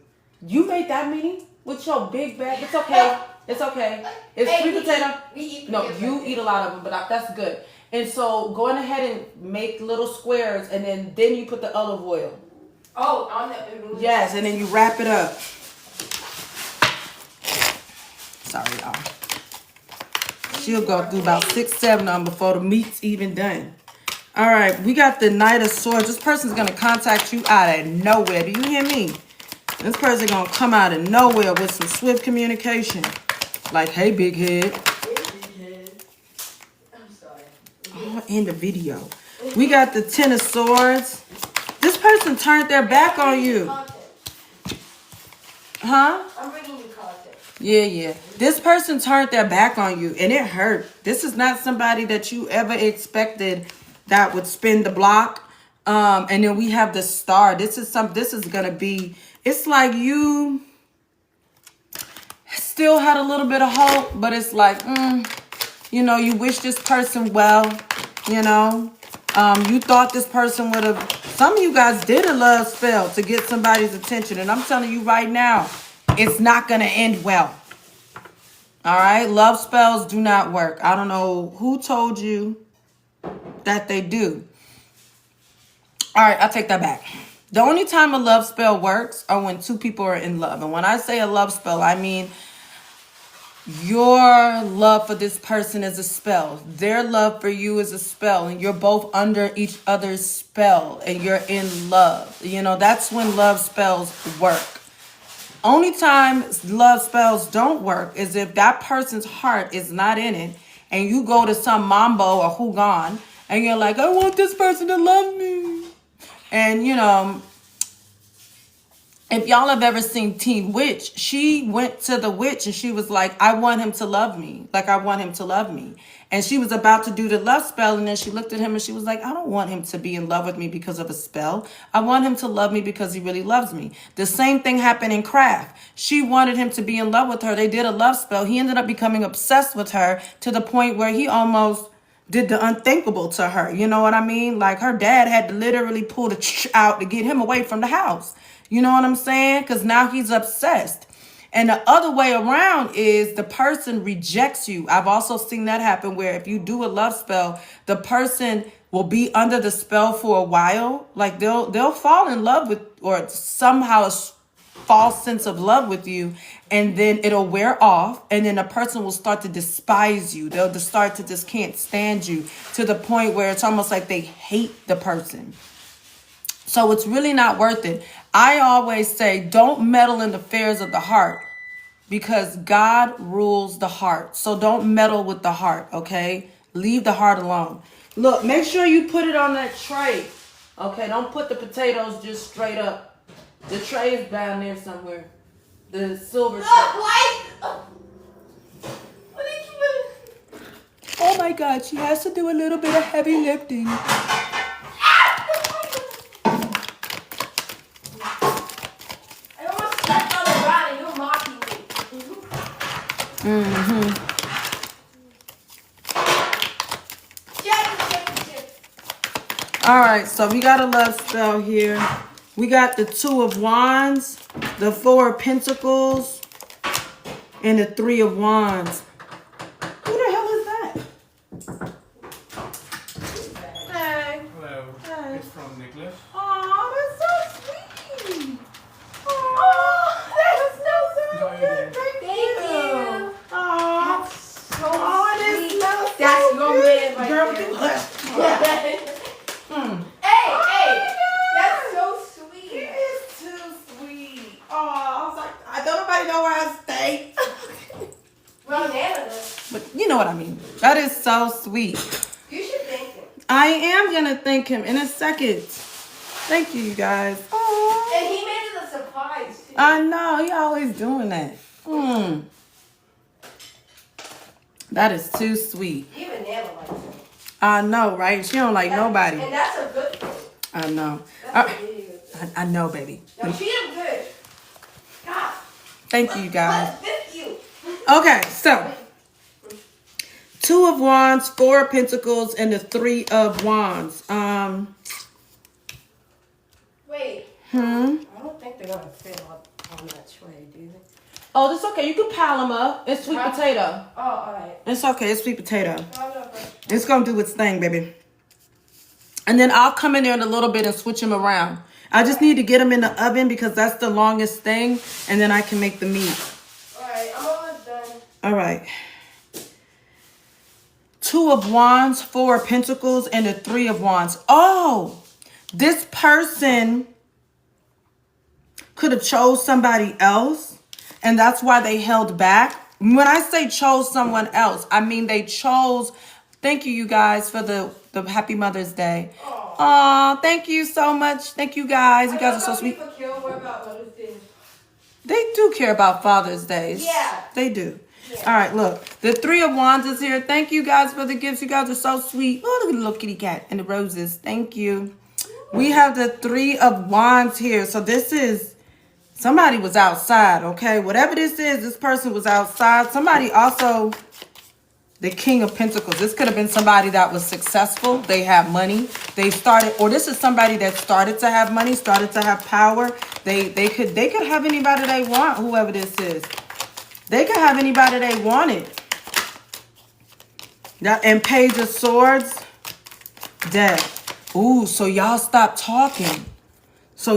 You made that many with your big bag. It's okay. It's okay. It's Hey, sweet we potato. eat No, potatoes you like eat a lot of them, but that's good. And so go on ahead and make little squares, and then you put the olive oil. Oh, on the. Yes, and then you wrap it up. Sorry, y'all. She'll go through about 6, 7 of them before the meat's even done. All right, we got the Knight of Swords. This person's going to contact you out of nowhere. Do you hear me? This person's going to come out of nowhere with some swift communication. Like, hey, big head. I'm sorry. Oh, end the video. We got the Ten of Swords. This person turned their back on you. Huh? I'm bringing you content. Yeah. This person turned their back on you, and it hurt. This is not somebody that you ever expected that would spin the block. And then we have the Star. This is gonna be. It's like you still had a little bit of hope, but it's like, you know, you wish this person well. You know, you thought this person would have. Some of you guys did a love spell to get somebody's attention, and I'm telling you right now, it's not gonna end well. All right, love spells do not work. I don't know who told you that they do. All right, I take that back. The only time a love spell works are when two people are in love. And when I say a love spell, I mean your love for this person is a spell. Their love for you is a spell. And you're both under each other's spell. And you're in love. You know, that's when love spells work. Only time love spells don't work is if that person's heart is not in it. And you go to some mambo or hugan. And you're like, I want this person to love me. And, you know, if y'all have ever seen Teen Witch, she went to the witch and she was like, I want him to love me. Like, I want him to love me. And she was about to do the love spell. And then she looked at him and she was like, I don't want him to be in love with me because of a spell. I want him to love me because he really loves me. The same thing happened in Craft. She wanted him to be in love with her. They did a love spell. He ended up becoming obsessed with her to the point where he almost did the unthinkable to her. You know what I mean? Like, her dad had to literally pull the out to get him away from the house. You know what I'm saying? Because now he's obsessed. And the other way around is the person rejects you. I've also seen that happen where if you do a love spell, the person will be under the spell for a while. Like, they'll fall in love with, or somehow a false sense of love with you, and then it'll wear off, and then the person will start to despise you. They'll just start to just can't stand you to the point where it's almost like they hate the person. So it's really not worth it. I always say, don't meddle in the affairs of the heart, because God rules the heart. So don't meddle with the heart, okay? Leave the heart alone. Look, make sure you put it on that tray. Okay, don't put the potatoes just straight up. The tray is down there somewhere. The silver tray. What did you do? Oh my God, she has to do a little bit of heavy lifting. All right, so we got a love spell here. We got the Two of Wands, the Four of Pentacles, and the Three of Wands. Who the hell is that? Hey. Hello. Hi. It's from Nicholas. Oh, that's so sweet. Oh, that is so No, you didn't. Thank you. Oh, So it sweet. smells so That's your good. man right Girl, there. Mm. Hey, that's so sweet. It is too sweet. Oh, I was like, I don't nobody know where I stay. Well, Nana does. But you know what I mean. That is so sweet. You should thank him. I am gonna thank him in a second. Thank you, you guys. Oh, And he made it a surprise, too. I know he always doing that. That is too sweet. Even Nana likes him. I know, right? She don't like nobody. And that's a good thing. I know. That's a really good thing. I know, baby. Now, treat him good. God. Thank you, guys. Thank you. Okay, so Two of Wands, Four of Pentacles, and the Three of Wands. Wait. Hmm. I don't think they're going to fit on that tray, do they? Oh, that's okay. You can pile them up. It's sweet potato. Oh, all right. It's okay. It's sweet potato. No, no, but It's gonna do its thing, baby. And then I'll come in there in a little bit and switch them around. I just need to get them in the oven because that's the longest thing, and then I can make the meat. all right, I'm almost done. All right. Two of Wands, Four of Pentacles, and the Three of Wands. Oh, this person could have chose somebody else, and that's why they held back. When I say chose someone else, I mean they chose. Thank you, you guys, for the Happy Mother's Day. Aw, thank you so much. Thank you guys. You guys are so sweet. They do care about Father's Day. Yeah. They do. Yeah. All right, look. The Three of Wands is here. Thank you guys for the gifts. You guys are so sweet. Oh, look at the little kitty cat and the roses. Thank you. We have the Three of Wands here. So this is, somebody was outside, okay? Whatever this is, this person was outside. Somebody also, the King of Pentacles. This could have been somebody that was successful. They have money. They started, or this is somebody that started to have money, started to have power. They could have anybody they want, whoever this is. They could have anybody they wanted. And Page of Swords, Death. Ooh, so y'all stop talking. Some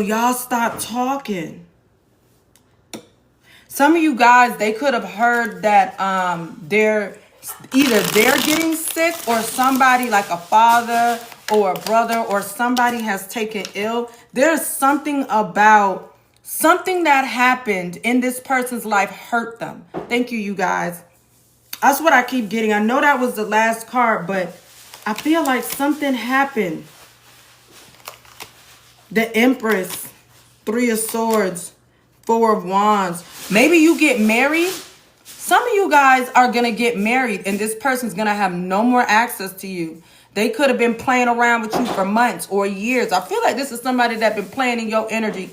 of you guys, they could have heard that they're getting sick, or somebody like a father or a brother or somebody has taken ill. There's something about something that happened in this person's life hurt them. Thank you, you guys. That's what I keep getting. I know that was the last card, but I feel like something happened. The Empress, Three of Swords, Four of Wands. Maybe you get married. Some of you guys are going to get married and this person's going to have no more access to you. They could have been playing around with you for months or years. I feel like this is somebody that's been playing in your energy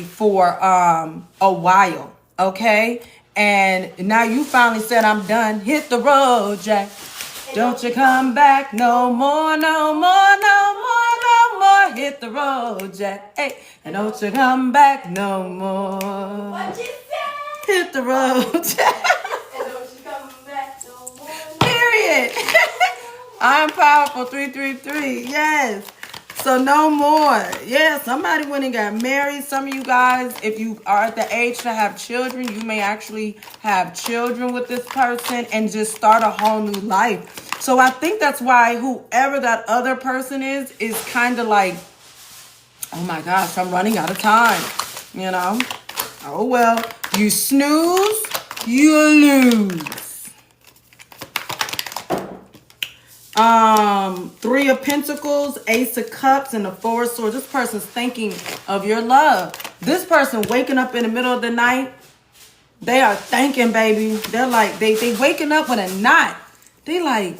for a while, okay? And now you finally said, I'm done. Hit the road, Jack. Don't you come back no more, no more, no more, no more. Hit the road, Jack. Hey, and don't you come back no more. What you say? Hit the road, Jack. And don't you come back no more. Period. I'm powerful 333. Yes. So no more. Yeah, somebody went and got married. Some of you guys, if you are at the age to have children, you may actually have children with this person and just start a whole new life. So I think that's why whoever that other person is kind of like, oh my gosh, I'm running out of time. You know? Oh well. You snooze, you lose. Three of Pentacles, Ace of Cups, and the Four of Swords. This person's thinking of your love. This person waking up in the middle of the night, they are thinking, baby. They're like, they waking up with a knot. They like,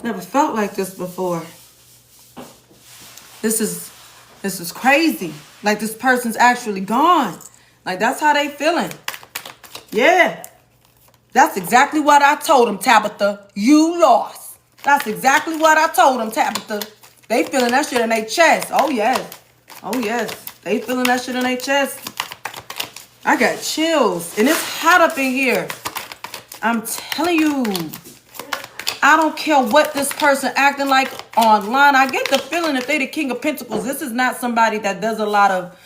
never felt like this before. This is crazy. Like this person's actually gone. Like that's how they feeling. Yeah. That's exactly what I told them, Tabitha. You lost. That's exactly what I told them, Tabitha. They feeling that shit in their chest. Oh, yes. Oh, yes. They feeling that shit in their chest. I got chills. And it's hot up in here. I'm telling you. I don't care what this person acting like online. I get the feeling if they the King of Pentacles, this is not somebody that does a lot of...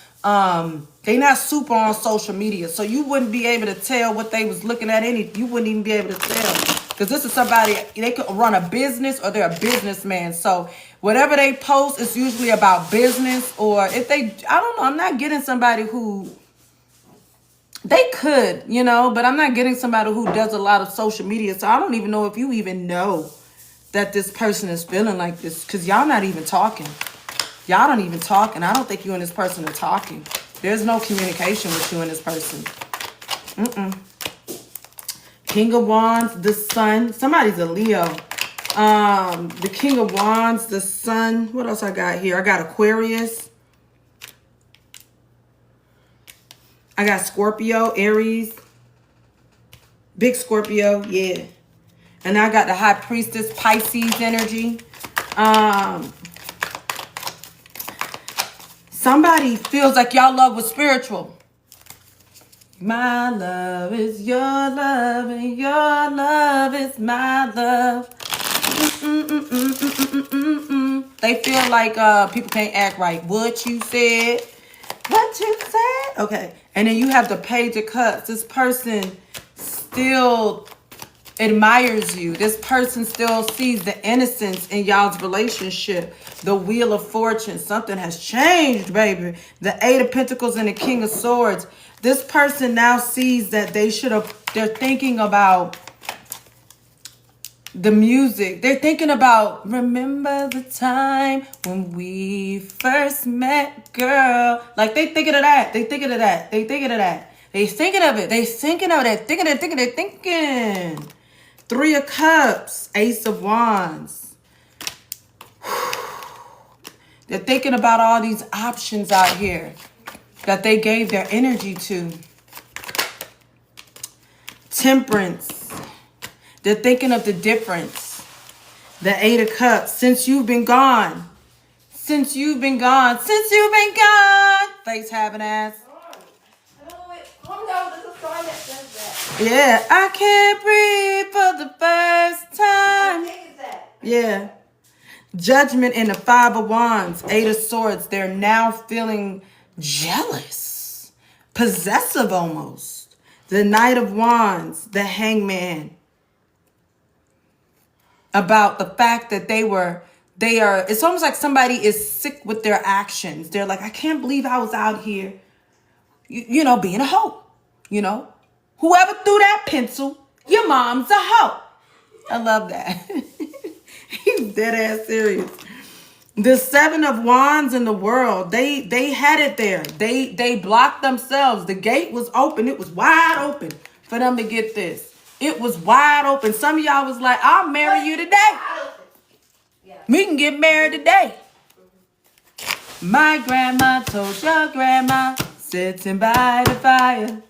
they not super on social media, so you wouldn't be able to tell what they was looking at. You wouldn't even be able to tell, because this is somebody, they could run a business or they're a businessman. So whatever they post is usually about business, or if they, I don't know, I'm not getting somebody who, they could, you know, but I'm not getting somebody who does a lot of social media. So I don't even know if you even know that this person is feeling like this, because y'all not even talking. Y'all don't even talk, and I don't think you and this person are talking. There's no communication with you and this person. King of Wands, the Sun. Somebody's a Leo. The King of Wands, the Sun. What else I got here? I got Aquarius. I got Scorpio, Aries. Big Scorpio, yeah. And I got the High Priestess, Pisces energy. Somebody feels like y'all love was spiritual. My love is your love, and your love is my love. They feel like people can't act right. What you said. Okay. And then you have the Page of Cups. This person still admires you. This person still sees the innocence in y'all's relationship. The Wheel of Fortune. Something has changed, baby. The Eight of Pentacles and the King of Swords. This person now sees that they're thinking about the music. They're thinking about, remember the time when we first met, girl. Like, they thinking of that. They thinking of that. They thinking of that. They thinking of it. They thinking of it. Thinking. Three of Cups. Ace of Wands. They're thinking about all these options out here that they gave their energy to. Temperance. They're thinking of the difference. The Eight of Cups. Since you've been gone. Since you've been gone. Since you've been gone. Face having ass. Yeah. I can't breathe for the first time. Yeah. Judgment in the Five of Wands. Eight of Swords. They're now feeling jealous. Possessive almost. The Knight of Wands. The Hangman. About the fact that it's almost like somebody is sick with their actions. They're like, I can't believe I was out here, being a hoe. Whoever threw that pencil, your mom's a hoe. I love that. He's dead ass serious. The Seven of Wands in the World, they had it there. They blocked themselves. The gate was open. It was wide open for them to get this. It was wide open. Some of y'all was like, I'll marry you today. We can get married today. My grandma told your grandma, sitting by the fire.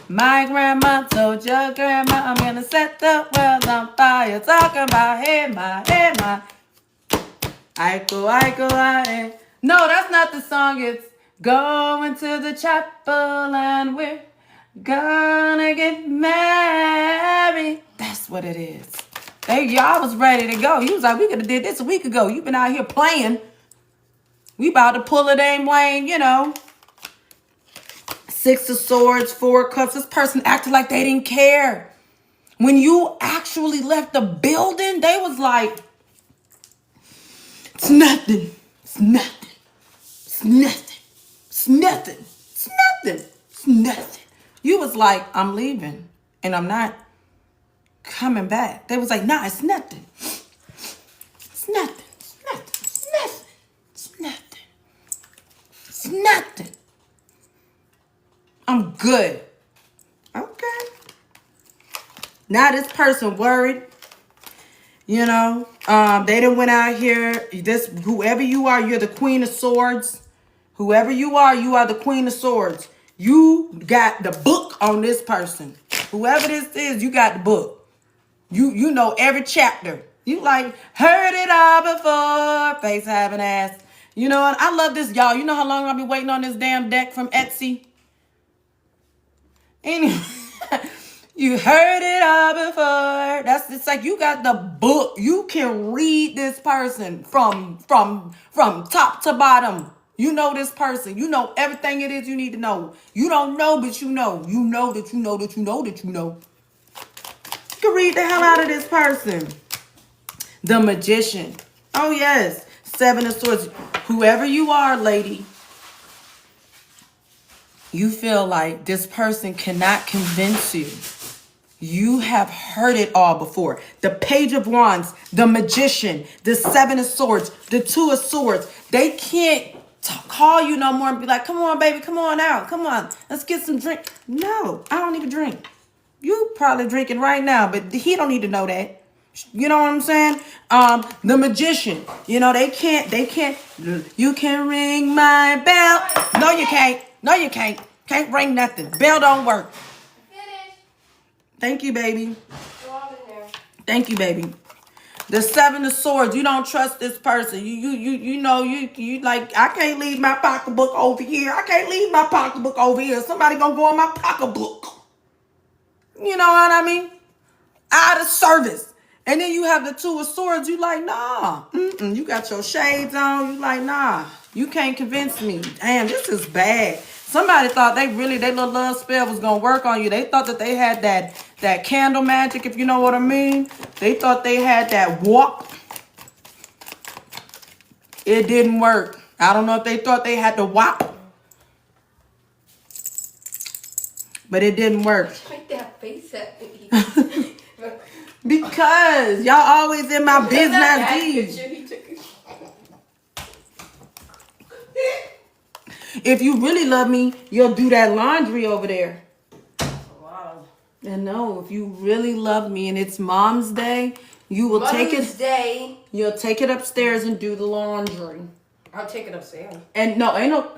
My grandma told your grandma, I'm gonna set the world on fire. Talking about, hey, my. I go. No, that's not the song. It's going to the chapel and we're gonna get married. That's what it is. Y'all was ready to go. You was like, we could have did this a week ago. You been out here playing. We about to pull a Dame Wayne, Six of Swords, Four of Cups. This person acted like they didn't care. When you actually left the building, they was like, it's nothing. It's nothing. It's nothing. It's nothing. It's nothing. It's nothing. You was like, I'm leaving and I'm not coming back. They was like, nah, it's nothing. It's nothing. It's nothing. It's nothing. It's nothing. It's nothing. I'm good. Okay. Now this person worried. They done went out here. Whoever you are, you're the Queen of Swords. Whoever you are the Queen of Swords. You got the book on this person. Whoever this is, you got the book. You know every chapter. You like, heard it all before. Face having ass. You know what? I love this, y'all. You know how long I've been waiting on this damn deck from Etsy? Anyway, you heard it all before. It's like you got the book. You can read this person from top to bottom. You know this person. You know everything it is you need to know. You don't know, but you know. You know that you know that you know that you know. You can read the hell out of this person. The Magician. Oh, yes. Seven of Swords. Whoever you are, lady, you feel like this person cannot convince you. You have heard it all before. The Page of Wands, the Magician, the Seven of Swords, the Two of Swords. They can't call you no more and be like, come on, baby, come on out. Come on, let's get some drink. No, I don't even drink. You probably drinking right now, but he don't need to know that. You know what I'm saying? The Magician, they can't, you can ring my bell. No, you can't. No, you can't. Can't ring nothing. Bell don't work. Finish. Thank you, baby. Go on in there. Thank you, baby. The Seven of Swords. You don't trust this person. You like, I can't leave my pocketbook over here. I can't leave my pocketbook over here. Somebody gonna go in my pocketbook. You know what I mean? Out of service. And then you have the Two of Swords. You like, nah. You got your shades on. You like, nah. You can't convince me. Damn, this is bad. Somebody thought their little love spell was gonna work on you. They thought that they had that candle magic, if you know what I mean. They thought they had that walk. It didn't work. I don't know if they thought they had the walk, but it didn't work. Make that face at me. Because y'all always in my business. If you really love me, you'll do that laundry over there. Wow. And no, if you really love me and it's Mom's Day, you will take it. Day. You'll take it upstairs and do the laundry. I'll take it upstairs. And no, ain't no.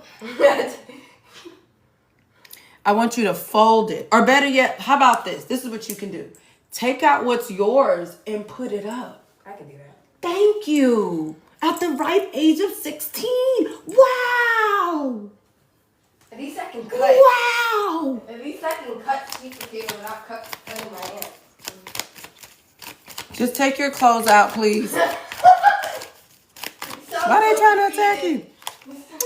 I want you to fold it. Or better yet, how about this? This is what you can do. Take out what's yours and put it up. I can do that. Thank you. At the ripe age of 16. Wow. At least I can cut. Wow. At least I can cut sweet potato without cutting my hand. Just take your clothes out, please. Why they trying to attack you?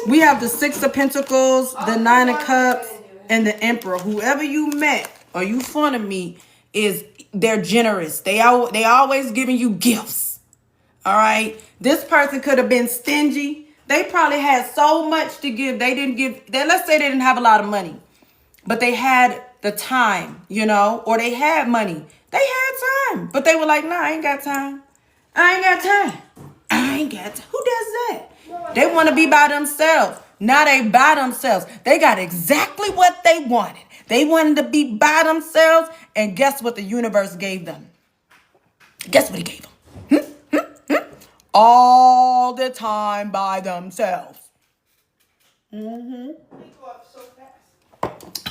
We have the Six of Pentacles, the Nine of Cups, and the Emperor. Whoever you met or you fun of me they're generous. They always giving you gifts. All right. This person could have been stingy. They probably had so much to give. Let's say they didn't have a lot of money, but they had the time, or they had money. They had time, but they were like, nah, I ain't got time. I ain't got time. I ain't got time. Who does that? They want to be by themselves. Now they by themselves. They got exactly what they wanted. They wanted to be by themselves, and guess what the universe gave them? Guess what it gave them? All the time by themselves. Mm-hmm. They go up so fast.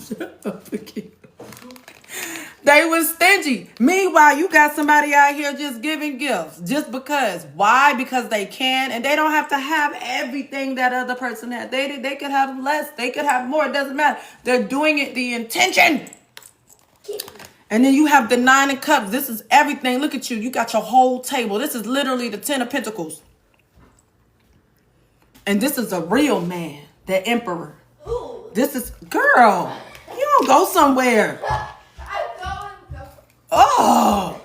Shut up again. They was stingy. Meanwhile, you got somebody out here just giving gifts. Just because. Why? Because they can. And they don't have to have everything that other person had. They could have less. They could have more. It doesn't matter. They're doing it the intention. And then you have the Nine of Cups. This is everything. Look at you. You got your whole table. This is literally the Ten of Pentacles. And this is a real man. The Emperor. Ooh. This is... Girl. You don't go somewhere. Oh.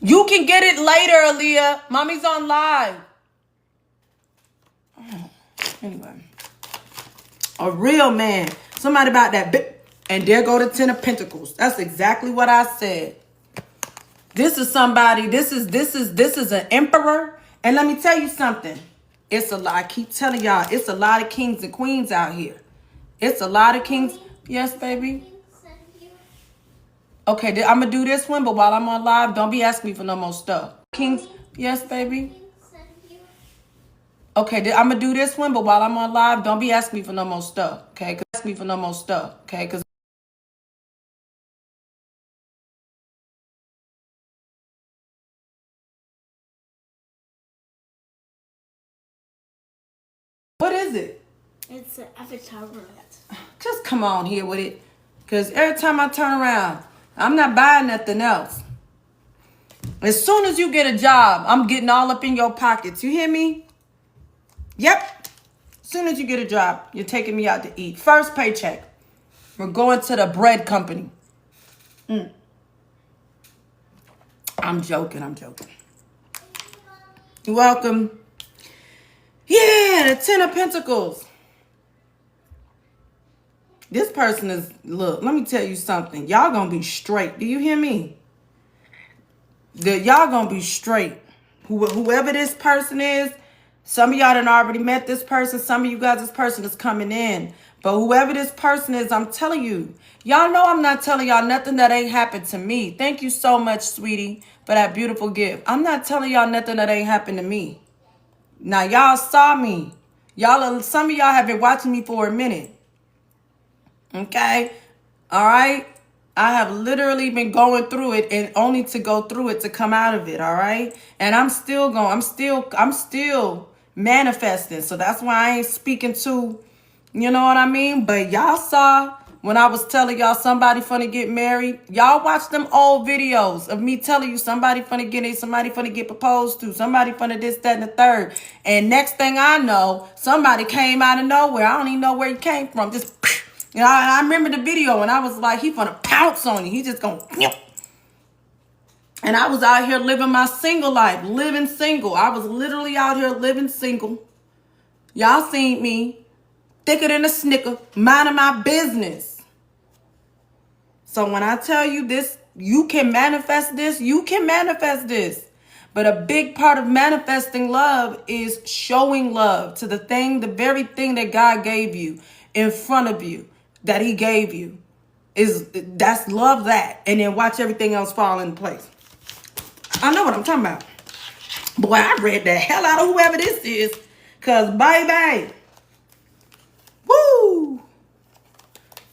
You can get it later, Aaliyah. Mommy's on live. Anyway. A real man. Somebody about that bit. And there go the Ten of Pentacles. That's exactly what I said. This is somebody. This is an emperor. And let me tell you something. It's a lot. I keep telling y'all, it's a lot of kings and queens out here. It's a lot of kings. Yes, baby. Okay, I'm going to do this one, but while I'm on live, don't be asking me for no more stuff. Kings. Yes, baby. Okay, I'm going to do this one, but while I'm on live, don't be asking me for no more stuff. Okay, ask me for no more stuff. Okay, because what is it? It's an avatar roulette. Just come on here with it. Because every time I turn around, I'm not buying nothing else. As soon as you get a job, I'm getting all up in your pockets. You hear me? Yep. As soon as you get a job, you're taking me out to eat. First paycheck. We're going to the bread company. I'm joking. You're welcome. Yeah, the Ten of Pentacles. This person is, look, let me tell you something. Y'all gonna be straight. Do you hear me? Y'all gonna be straight. Whoever this person is, some of y'all done already met this person. Some of you guys, this person is coming in. But whoever this person is, I'm telling you, y'all know I'm not telling y'all nothing that ain't happened to me. Thank you so much, sweetie, for that beautiful gift. I'm not telling y'all nothing that ain't happened to me. Now, y'all saw me. Some of y'all have been watching me for a minute. Okay? All right? I have literally been going through it and only to go through it to come out of it. All right? And I'm still manifesting. So that's why I ain't speaking to, you know what I mean? But y'all saw when I was telling y'all somebody finna get married. Y'all watch them old videos of me telling you somebody finna get it, somebody finna get proposed to, somebody finna this, that, and the third. And next thing I know, somebody came out of nowhere. I don't even know where he came from. Just, you know, and I remember the video and I was like, he finna pounce on you. He just gonna, and I was out here living my single life, living single. I was literally out here living single. Y'all seen me, thicker than a snicker, minding my business. So when I tell you this, you can manifest this, you can manifest this. But a big part of manifesting love is showing love to the very thing that God gave you in front of you, that he gave you. That's love that. And then watch everything else fall into place. I know what I'm talking about. Boy, I read the hell out of whoever this is. Because, baby, woo!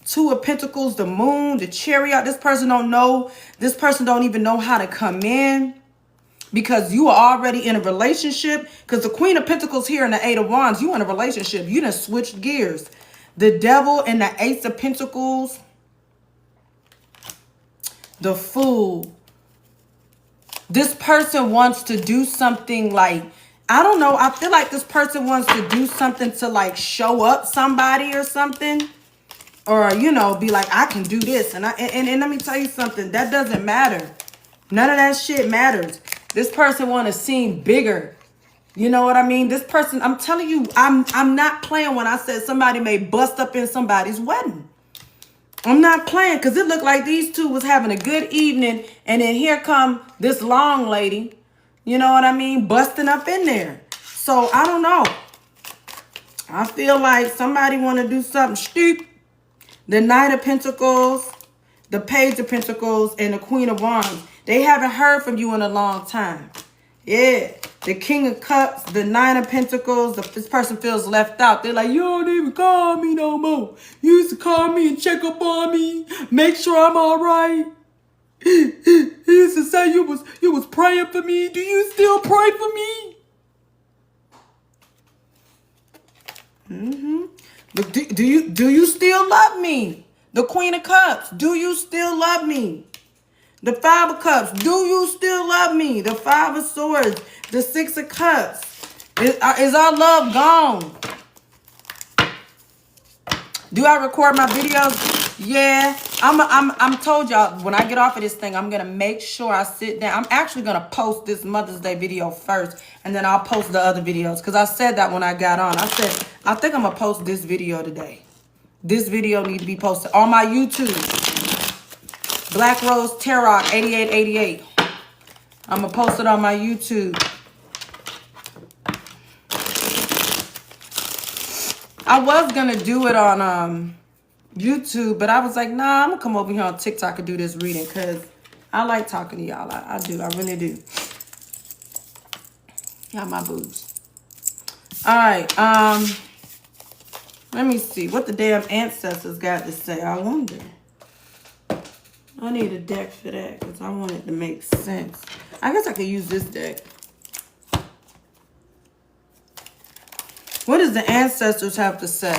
Two of Pentacles, the Moon, the Chariot. This person don't know. This person don't even know how to come in. Because you are already in a relationship. Because the Queen of Pentacles here and the Eight of Wands, you in a relationship. You done switched gears. The Devil and the Ace of Pentacles. The Fool. This person wants to do something like, I don't know. I feel like this person wants to do something to like show up somebody or something. Or, you know, be like, I can do this. And let me tell you something. That doesn't matter. None of that shit matters. This person want to seem bigger. You know what I mean? This person, I'm telling you, I'm not playing when I said somebody may bust up in somebody's wedding. I'm not playing, because it looked like these two was having a good evening. And then here come this long lady. You know what I mean? Busting up in there. So, I don't know. I feel like somebody want to do something stupid. The Knight of Pentacles, the Page of Pentacles, and the Queen of Wands. They haven't heard from you in a long time. Yeah. The King of Cups, the Nine of Pentacles. This person feels left out. They're like, you don't even call me no more. You used to call me and check up on me. Make sure I'm all right. You used to say you was praying for me. Do you still pray for me? But do you still love me? The Queen of Cups, do you still love me? The Five of Cups, do you still love me? The Five of Swords, the Six of Cups. Is our love gone? Do I record my videos? Yeah. I'm told y'all, when I get off of this thing, I'm going to make sure I sit down. I'm actually going to post this Mother's Day video first, and then I'll post the other videos. Because I said that when I got on. I said, I think I'm going to post this video today. This video needs to be posted on my YouTube. Black Rose Tarot 8888. I'm going to post it on my YouTube. I was going to do it on YouTube, but I was like, nah, I'm going to come over here on TikTok and do this reading because I like talking to y'all. I do. I really do. Y'all my boobs. All right. Let me see what the damn ancestors got to say. I wonder. I need a deck for that because I want it to make sense. I guess I could use this deck. What does the ancestors have to say?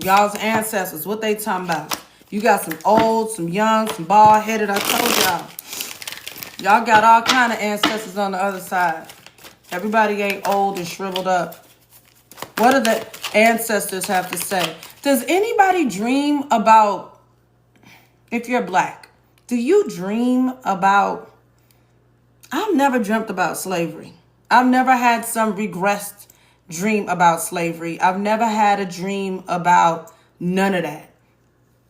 Y'all's ancestors, what they talking about? You got some old, some young, some bald-headed. I told y'all. Y'all got all kind of ancestors on the other side. Everybody ain't old and shriveled up. What do the ancestors have to say? Does anybody dream about, if you're black, do you dream about, I've never dreamt about slavery. I've never had some regressed dream about slavery. I've never had a dream about none of that.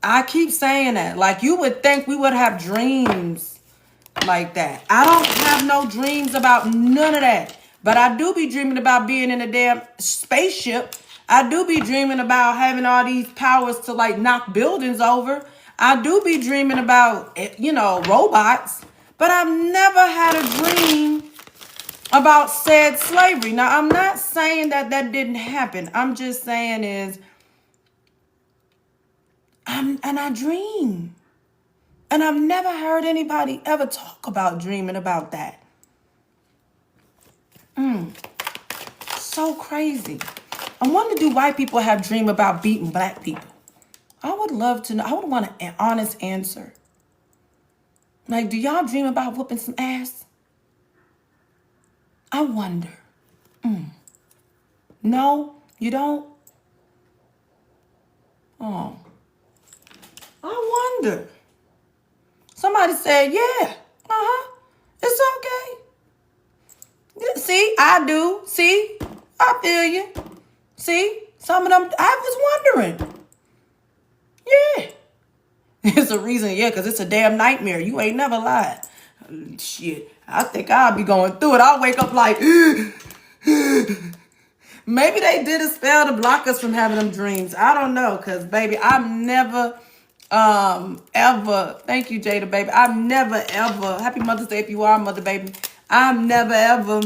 I keep saying that. Like, you would think we would have dreams like that. I don't have no dreams about none of that. But I do be dreaming about being in a damn spaceship. I do be dreaming about having all these powers to, like, knock buildings over. I do be dreaming about, you know, robots. But I've never had a dream about said slavery. Now, I'm not saying that that didn't happen. I'm just saying is, I dream. And I've never heard anybody ever talk about dreaming about that. So crazy. I wonder, do white people have dream about beating black people? I would love to know. I would want an honest answer. Like, do y'all dream about whooping some ass? I wonder. No, you don't? Oh, I wonder. Somebody said, yeah, it's okay. Yeah, see, I do. See, I feel you. See, some of them, I was wondering. Yeah. It's a reason, yeah, because it's a damn nightmare. You ain't never lied. Shit, I think I'll be going through it. I'll wake up like, maybe they did a spell to block us from having them dreams. I don't know, because, baby, I've never, ever, thank you, Jada, baby. I've never, ever, happy Mother's Day if you are a mother, baby. I've never, ever.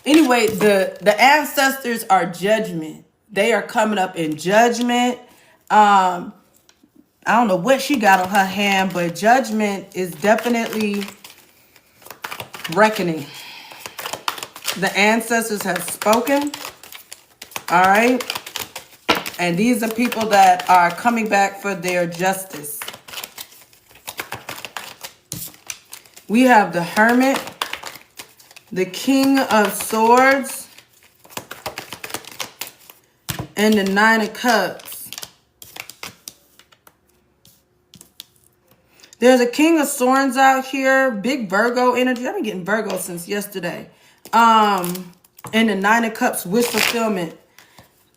Anyway, the ancestors are judgment. They are coming up in judgment. I don't know what she got on her hand, but judgment is definitely reckoning. The ancestors have spoken. All right. And these are people that are coming back for their justice. We have the Hermit, the King of Swords, and the Nine of Cups. There's a King of Swords out here, big Virgo energy. I've been getting Virgo since yesterday. And the Nine of Cups, wish fulfillment.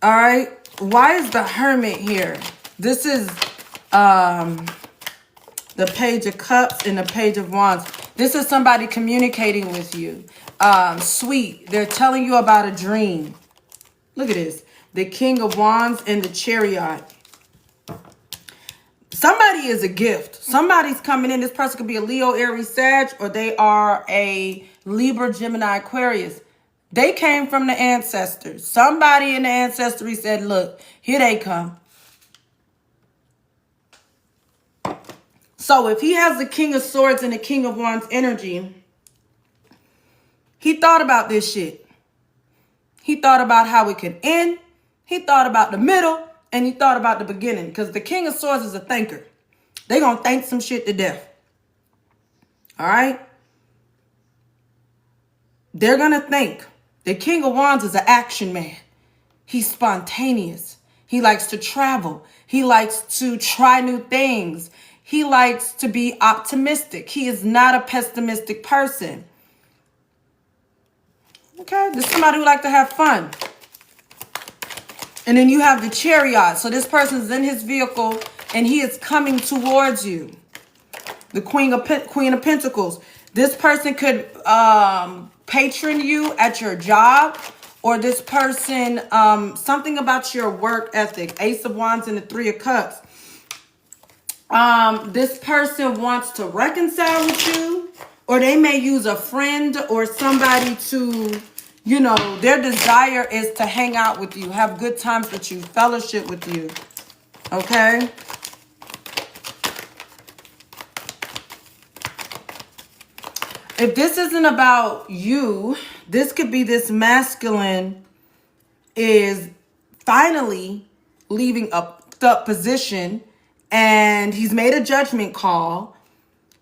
All right. Why is the Hermit here? This is the Page of Cups and the Page of Wands. This is somebody communicating with you. Sweet. They're telling you about a dream. Look at this. The King of Wands and the Chariot. Somebody is a gift. Somebody's coming in. This person could be a Leo, Aries, Sag, or they are a Libra, Gemini, Aquarius. They came from the ancestors. Somebody in the ancestry said, look, here they come. So if he has the King of Swords and the King of Wands energy, he thought about this shit. He thought about how it could end. He thought about the middle. And he thought about the beginning. Because the King of Swords is a thinker. They're going to think some shit to death. All right? They're going to think. The King of Wands is an action man. He's spontaneous. He likes to travel. He likes to try new things. He likes to be optimistic. He is not a pessimistic person. Okay? There's somebody who likes to have fun. And then you have the Chariot. So this person's in his vehicle and he is coming towards you. The Queen of Pentacles. This person could patron you at your job, or this person, something about your work ethic. Ace of Wands and the Three of Cups. This person wants to reconcile with you, or they may use a friend or somebody to, you know, their desire is to hang out with you, have good times with you, fellowship with you. Okay? If this isn't about you, this could be this masculine is finally leaving the position and he's made a judgment call.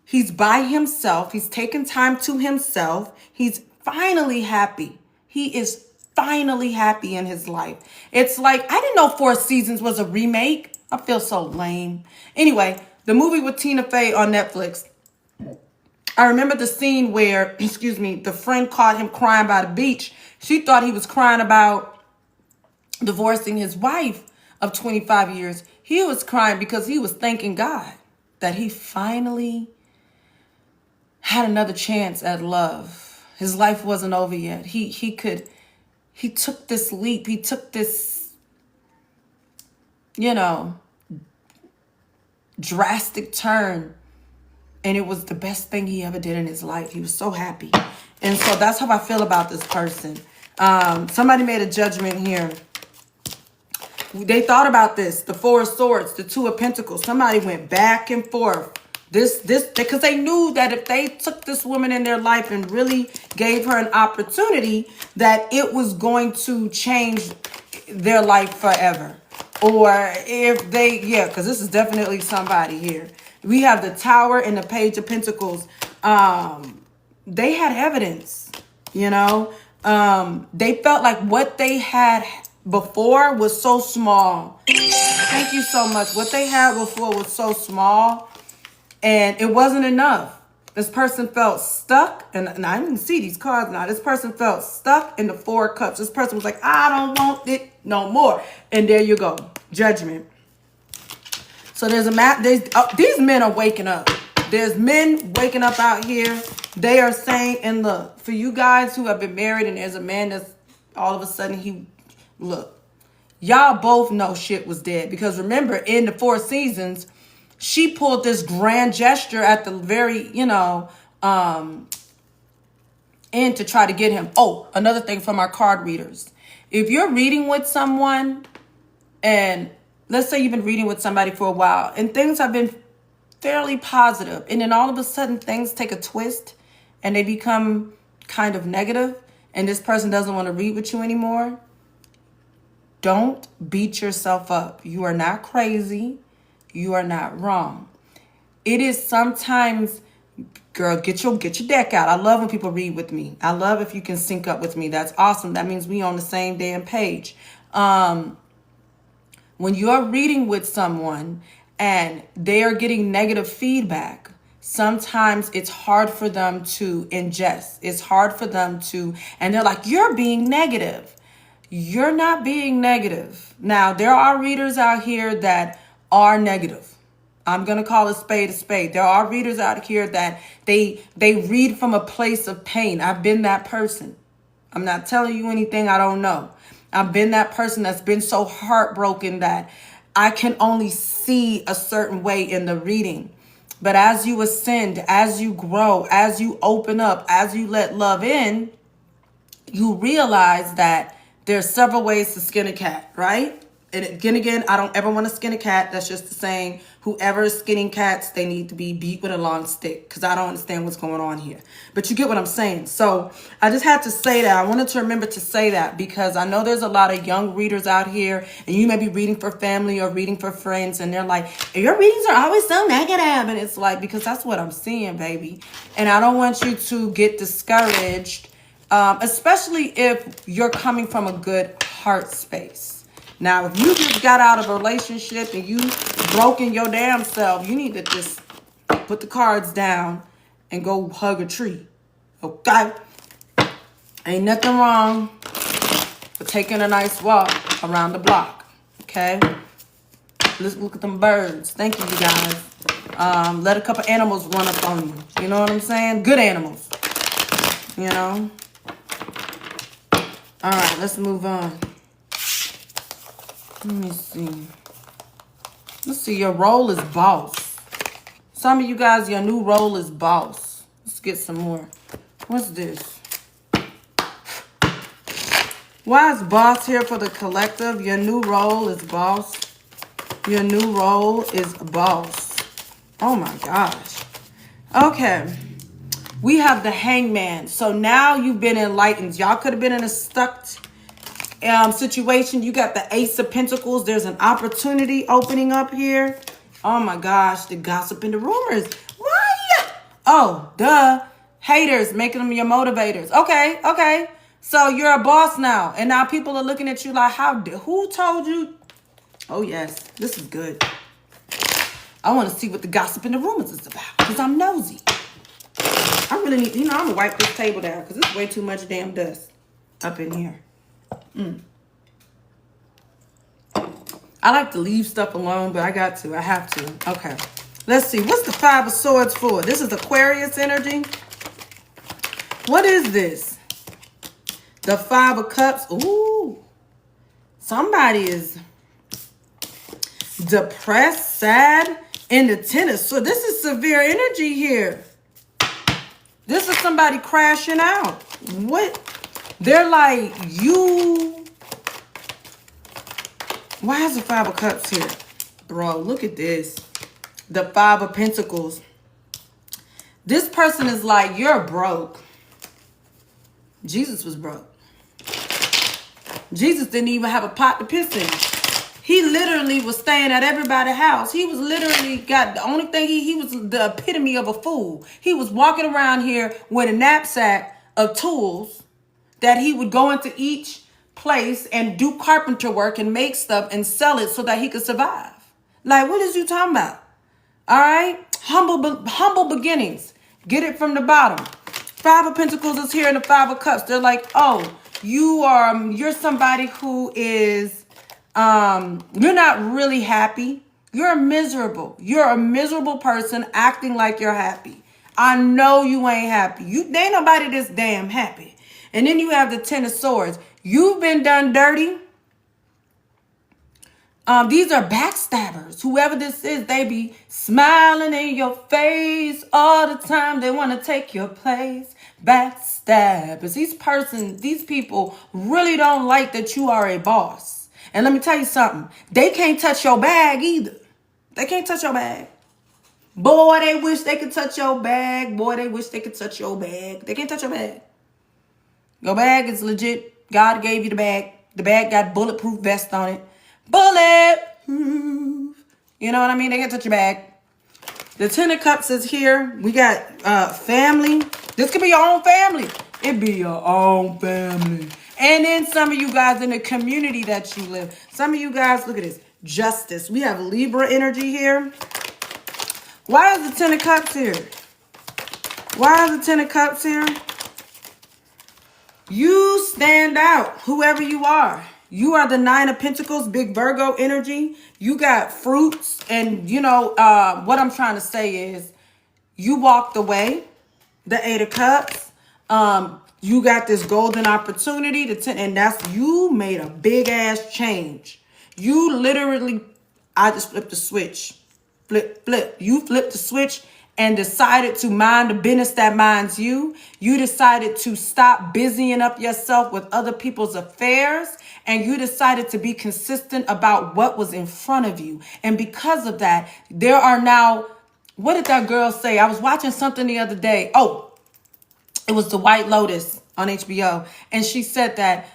He's by himself. He's taken time to himself. He's finally happy. He is finally happy in his life. It's like, I didn't know Four Seasons was a remake. I feel so lame. Anyway, the movie with Tina Fey on Netflix. I remember the scene where, the friend caught him crying by the beach. She thought he was crying about divorcing his wife of 25 years. He was crying because he was thanking God that he finally had another chance at love. His life wasn't over yet. He took this leap. He took this, drastic turn. And it was the best thing he ever did in his life. He was so happy. And so that's how I feel about this person. Somebody made a judgment here. They thought about this. The Four of Swords, the Two of Pentacles. Somebody went back and forth. This, because they knew that if they took this woman in their life and really gave her an opportunity, that it was going to change their life forever. Or if they, yeah, because this is definitely somebody here. We have the Tower and the Page of Pentacles. They had evidence, you know. They felt like what they had before was so small. Thank you so much. What they had before was so small, and it wasn't enough. This person felt stuck, and I didn't see these cards now. This person felt stuck in the Four of Cups. This person was like, I don't want it no more. And there you go, Judgment. So there's these men are waking up. There's men waking up out here. They are saying, and look, for you guys who have been married and there's a man that's all of a sudden look, y'all both know shit was dead. Because remember, in the Four Seasons, she pulled this grand gesture at the very, end to try to get him. Oh, another thing from our card readers. If you're reading with someone, and let's say you've been reading with somebody for a while, and things have been fairly positive, and then all of a sudden things take a twist, and they become kind of negative, and this person doesn't want to read with you anymore, don't beat yourself up. You are not crazy. You are not wrong. It is sometimes, girl, get your deck out. I love when people read with me. I love if you can sync up with me. That's awesome. That means we on the same damn page. When you're reading with someone and they are getting negative feedback, sometimes it's hard for them to ingest. It's hard for them to, and they're like, you're being negative. You're not being negative. Now, there are readers out here that are negative. I'm going to call a spade a spade. There are readers out here that they read from a place of pain. I've been that person. I'm not telling you anything I don't know. I've been that person that's been so heartbroken that I can only see a certain way in the reading. But as you ascend, as you grow, as you open up, as you let love in, you realize that there's several ways to skin a cat, right? And again, I don't ever want to skin a cat. That's just the saying, whoever is skinning cats, they need to be beat with a long stick, because I don't understand what's going on here. But you get what I'm saying. So I just had to say that. I wanted to remember to say that, because I know there's a lot of young readers out here, and you may be reading for family or reading for friends, and they're like, your readings are always so negative. And it's like, because that's what I'm seeing, baby. And I don't want you to get discouraged, especially if you're coming from a good heart space. Now, if you just got out of a relationship and you broken your damn self, you need to just put the cards down and go hug a tree. Okay? Ain't nothing wrong with taking a nice walk around the block. Okay? Let's look at them birds. Thank you, you guys. Let a couple animals run up on you. You know what I'm saying? Good animals. You know? All right, let's move on. Let me see. Let's see. Your role is boss. Some of you guys, your new role is boss. Let's get some more. What's this? Why is boss here for the collective? Your new role is boss. Your new role is boss. Oh my gosh. Okay. We have the Hangman. So now you've been enlightened. Y'all could have been in a stuck situation. You got the Ace of Pentacles. There's an opportunity opening up here. Oh my gosh, the gossip and the rumors. Why? Oh, duh. Haters, making them your motivators. Okay. So you're a boss now, and now people are looking at you like, who told you? Oh yes, this is good. I want to see what the gossip and the rumors is about, because I'm nosy. I really need, I'm gonna wipe this table down because it's way too much damn dust up in here. I like to leave stuff alone, but I have to. Okay. Let's see. What's the Five of Swords for? This is Aquarius energy. What is this? The Five of Cups. Ooh. Somebody is depressed, sad, in the tennis. So this is severe energy here. This is somebody crashing out. What? They're like, why is the Five of Cups here? Bro, look at this. The Five of Pentacles. This person is like, you're broke. Jesus was broke. Jesus didn't even have a pot to piss in. He literally was staying at everybody's house. He was literally got the only thing he was the epitome of a fool. He was walking around here with a knapsack of tools that he would go into each place and do carpenter work and make stuff and sell it so that he could survive. Like, what is you talking about? All right, humble beginnings. Get it from the bottom. Five of Pentacles is here in the Five of Cups. They're like, oh, you're somebody who is, you're not really happy. You're miserable. You're a miserable person acting like you're happy. I know you ain't happy. There ain't nobody this damn happy. And then you have the Ten of Swords. You've been done dirty. These are backstabbers. Whoever this is, they be smiling in your face all the time. They want to take your place. Backstabbers. These people really don't like that you are a boss. And let me tell you something. They can't touch your bag either. They can't touch your bag. Boy, they wish they could touch your bag. Boy, they wish they could touch your bag. They can't touch your bag. Your bag is legit. God gave you the bag. The bag got bulletproof vest on it. Bulletproof. You know what I mean? They can't touch your bag. The Ten of Cups is here. We got family. This could be your own family. It be your own family. And then some of you guys in the community that you live. Some of you guys, look at this. Justice. We have Libra energy here. Why is the Ten of Cups here? Why is the Ten of Cups here? You stand out, whoever you are. You are the Nine of Pentacles, big Virgo energy. You got fruits. And, what I'm trying to say is you walked away, the Eight of Cups. You got this golden opportunity, and you made a big ass change. You literally, I just flipped the switch. Flip. You flipped the switch and decided to mind the business that minds you. You decided to stop busying up yourself with other people's affairs. And you decided to be consistent about what was in front of you. And because of that, there are now, what did that girl say? I was watching something the other day. Oh, it was The White Lotus on HBO. And she said that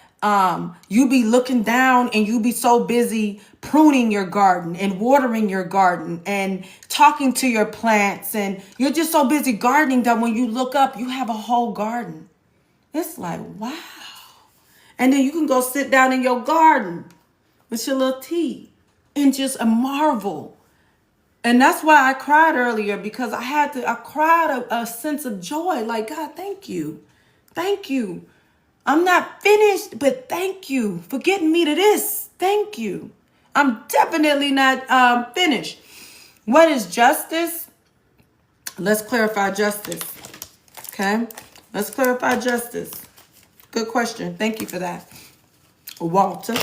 you be looking down and you be so busy pruning your garden and watering your garden and talking to your plants. And you're just so busy gardening that when you look up, you have a whole garden. It's like, wow. And then you can go sit down in your garden with your little tea and just marvel. And that's why I cried earlier, because I cried a sense of joy. Like, God, thank you. Thank you. I'm not finished, but thank you for getting me to this. Thank you. I'm definitely not finished. What is justice? Let's clarify justice. Okay? Let's clarify justice. Good question. Thank you for that, Walter.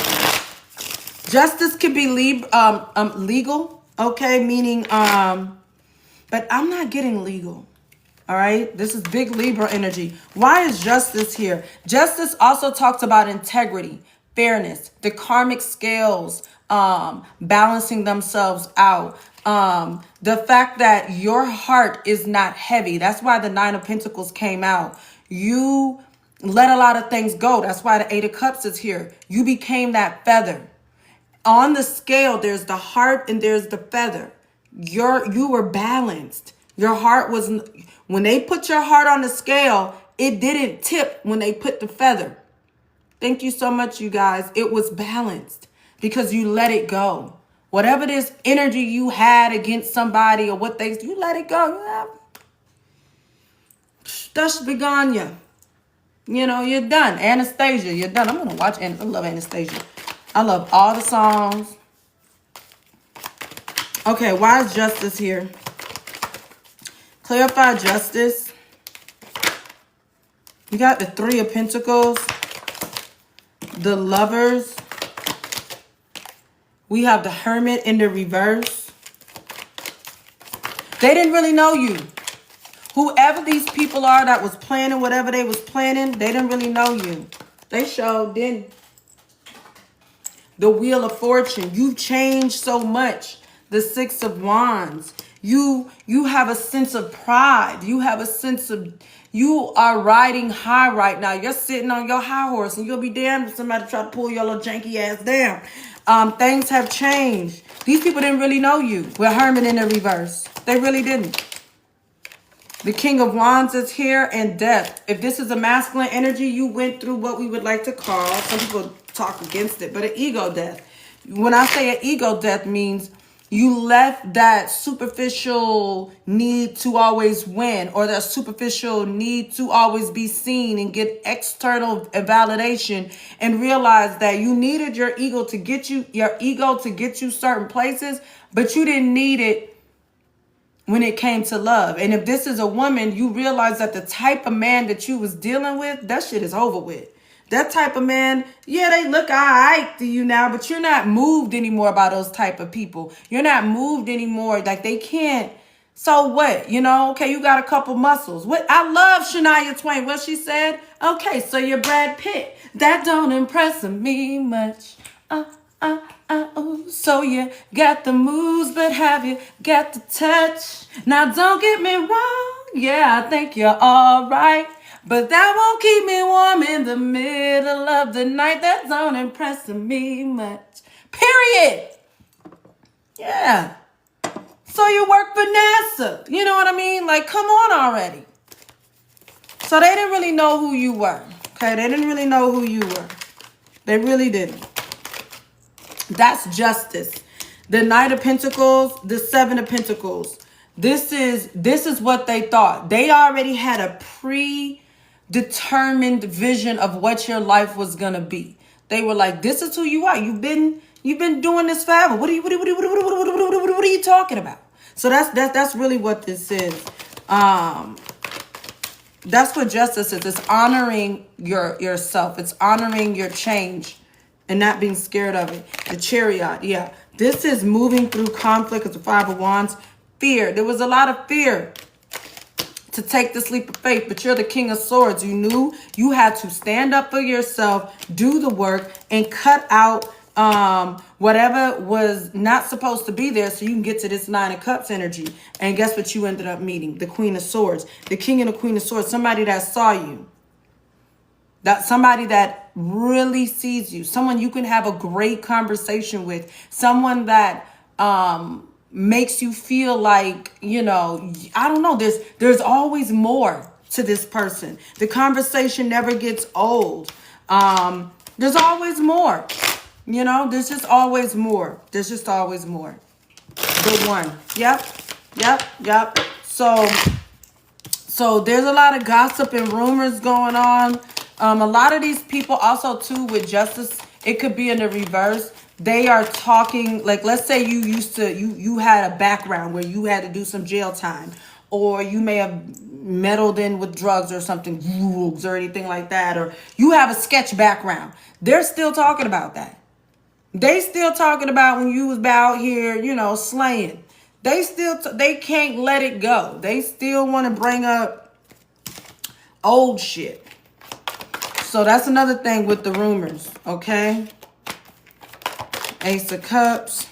Justice could be legal, okay? Meaning, but I'm not getting legal. All right, this is big Libra energy. Why is justice here? Justice also talks about integrity, fairness, the karmic scales balancing themselves out. The fact that your heart is not heavy. That's why the Nine of Pentacles came out. You let a lot of things go. That's why the Eight of Cups is here. You became that feather. On the scale, there's the heart and there's the feather. You were balanced. Your heart was, when they put your heart on the scale, it didn't tip when they put the feather. Thank you so much, you guys. It was balanced because you let it go. Whatever this energy you had against somebody or what you let it go. That's begonia. You're done. Anastasia, you're done. I'm going to watch, and I love Anastasia. I love all the songs. Okay, why is justice here? Clarify justice. You got the Three of Pentacles. The Lovers. We have the Hermit in the reverse. They didn't really know you. Whoever these people are that was planning whatever they was planning, they didn't really know you. They showed didn't. The Wheel of Fortune. You've changed so much. The Six of Wands. You have a sense of pride. You have a sense of, You are riding high right now. You're sitting on your high horse, and you'll be damned if somebody try to pull your little janky ass down. Things have changed. These people didn't really know you with Herman in the reverse. They really didn't. The King of Wands is here, and death. If this is a masculine energy, you went through what we would like to call, some people talk against it, but an ego death. When I say an ego death means you left that superficial need to always win, or that superficial need to always be seen and get external validation, and realize that you needed your ego to get you certain places, but you didn't need it when it came to love. And if this is a woman, you realize that the type of man that you was dealing with, that shit is over with. That type of man, yeah, they look all right to you now, but you're not moved anymore by those type of people. You're not moved anymore. Like, they can't. So what? You know, okay, you got a couple muscles. What? I love Shania Twain. What she said? Okay, so you're Brad Pitt. That don't impress me much. So you got the moves, but have you got the touch? Now don't get me wrong, yeah, I think you're all right, but that won't keep me warm in the middle of the night. That don't impress me much. Period. Yeah. So you work for NASA. You know what I mean? Like, come on already. So they didn't really know who you were. Okay, they didn't really know who you were. They really didn't. That's justice. The Knight of Pentacles, the Seven of Pentacles. This is what they thought. They already had a predetermined vision of what your life was gonna be. They were like, "This is who you are. You've been doing this forever. What are you talking about?" So that's really what this is. That's what justice is. It's honoring yourself. It's honoring your change. And not being scared of it. The Chariot, yeah. This is moving through conflict. It's the Five of Wands. Fear. There was a lot of fear to take this leap of faith. But you're the King of Swords. You knew you had to stand up for yourself, do the work, and cut out whatever was not supposed to be there so you can get to this Nine of Cups energy. And guess what you ended up meeting? The Queen of Swords. The King and the Queen of Swords. Somebody that saw you. That somebody that really sees you, someone you can have a great conversation with, someone that makes you feel like, you know, I don't know, there's always more to this person. The conversation never gets old. There's always more, you know, there's just always more. There's just always more. The One. Yep. So there's a lot of gossip and rumors going on. A lot of these people also too with justice, it could be in the reverse. They are talking, like, let's say you had a background where you had to do some jail time, or you may have meddled in with drugs or something, drugs or anything like that, or you have a sketch background. They're still talking about that. They still talking about when you was out here, you know, slaying. They can't let it go. They still want to bring up old shit. So that's another thing with the rumors, okay? Ace of Cups,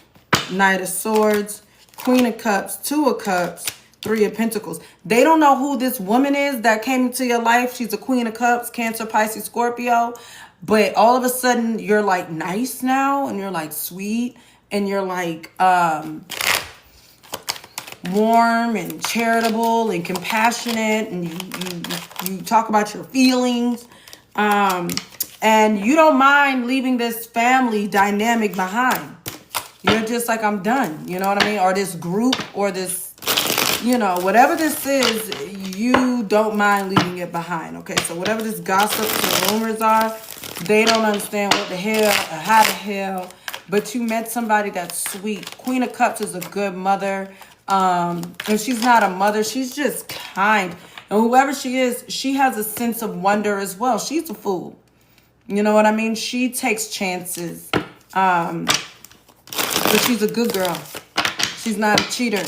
Knight of Swords, Queen of Cups, Two of Cups, Three of Pentacles. They don't know who this woman is that came into your life. She's a Queen of Cups, Cancer, Pisces, Scorpio. But all of a sudden, you're like nice now, and you're like sweet, and you're like warm and charitable and compassionate, and you talk about your feelings. And you don't mind leaving this family dynamic behind. You're just like, I'm done. You know what I mean? Or this group, or this, you know, whatever this is, you don't mind leaving it behind. Okay, so whatever this gossip and rumors are, they don't understand what the hell or how the hell. But you met somebody that's sweet. Queen of Cups is a good mother. And she's not a mother. She's just kind. And whoever she is, she has a sense of wonder as well. She's a fool. You know what I mean? She takes chances. But she's a good girl. She's not a cheater.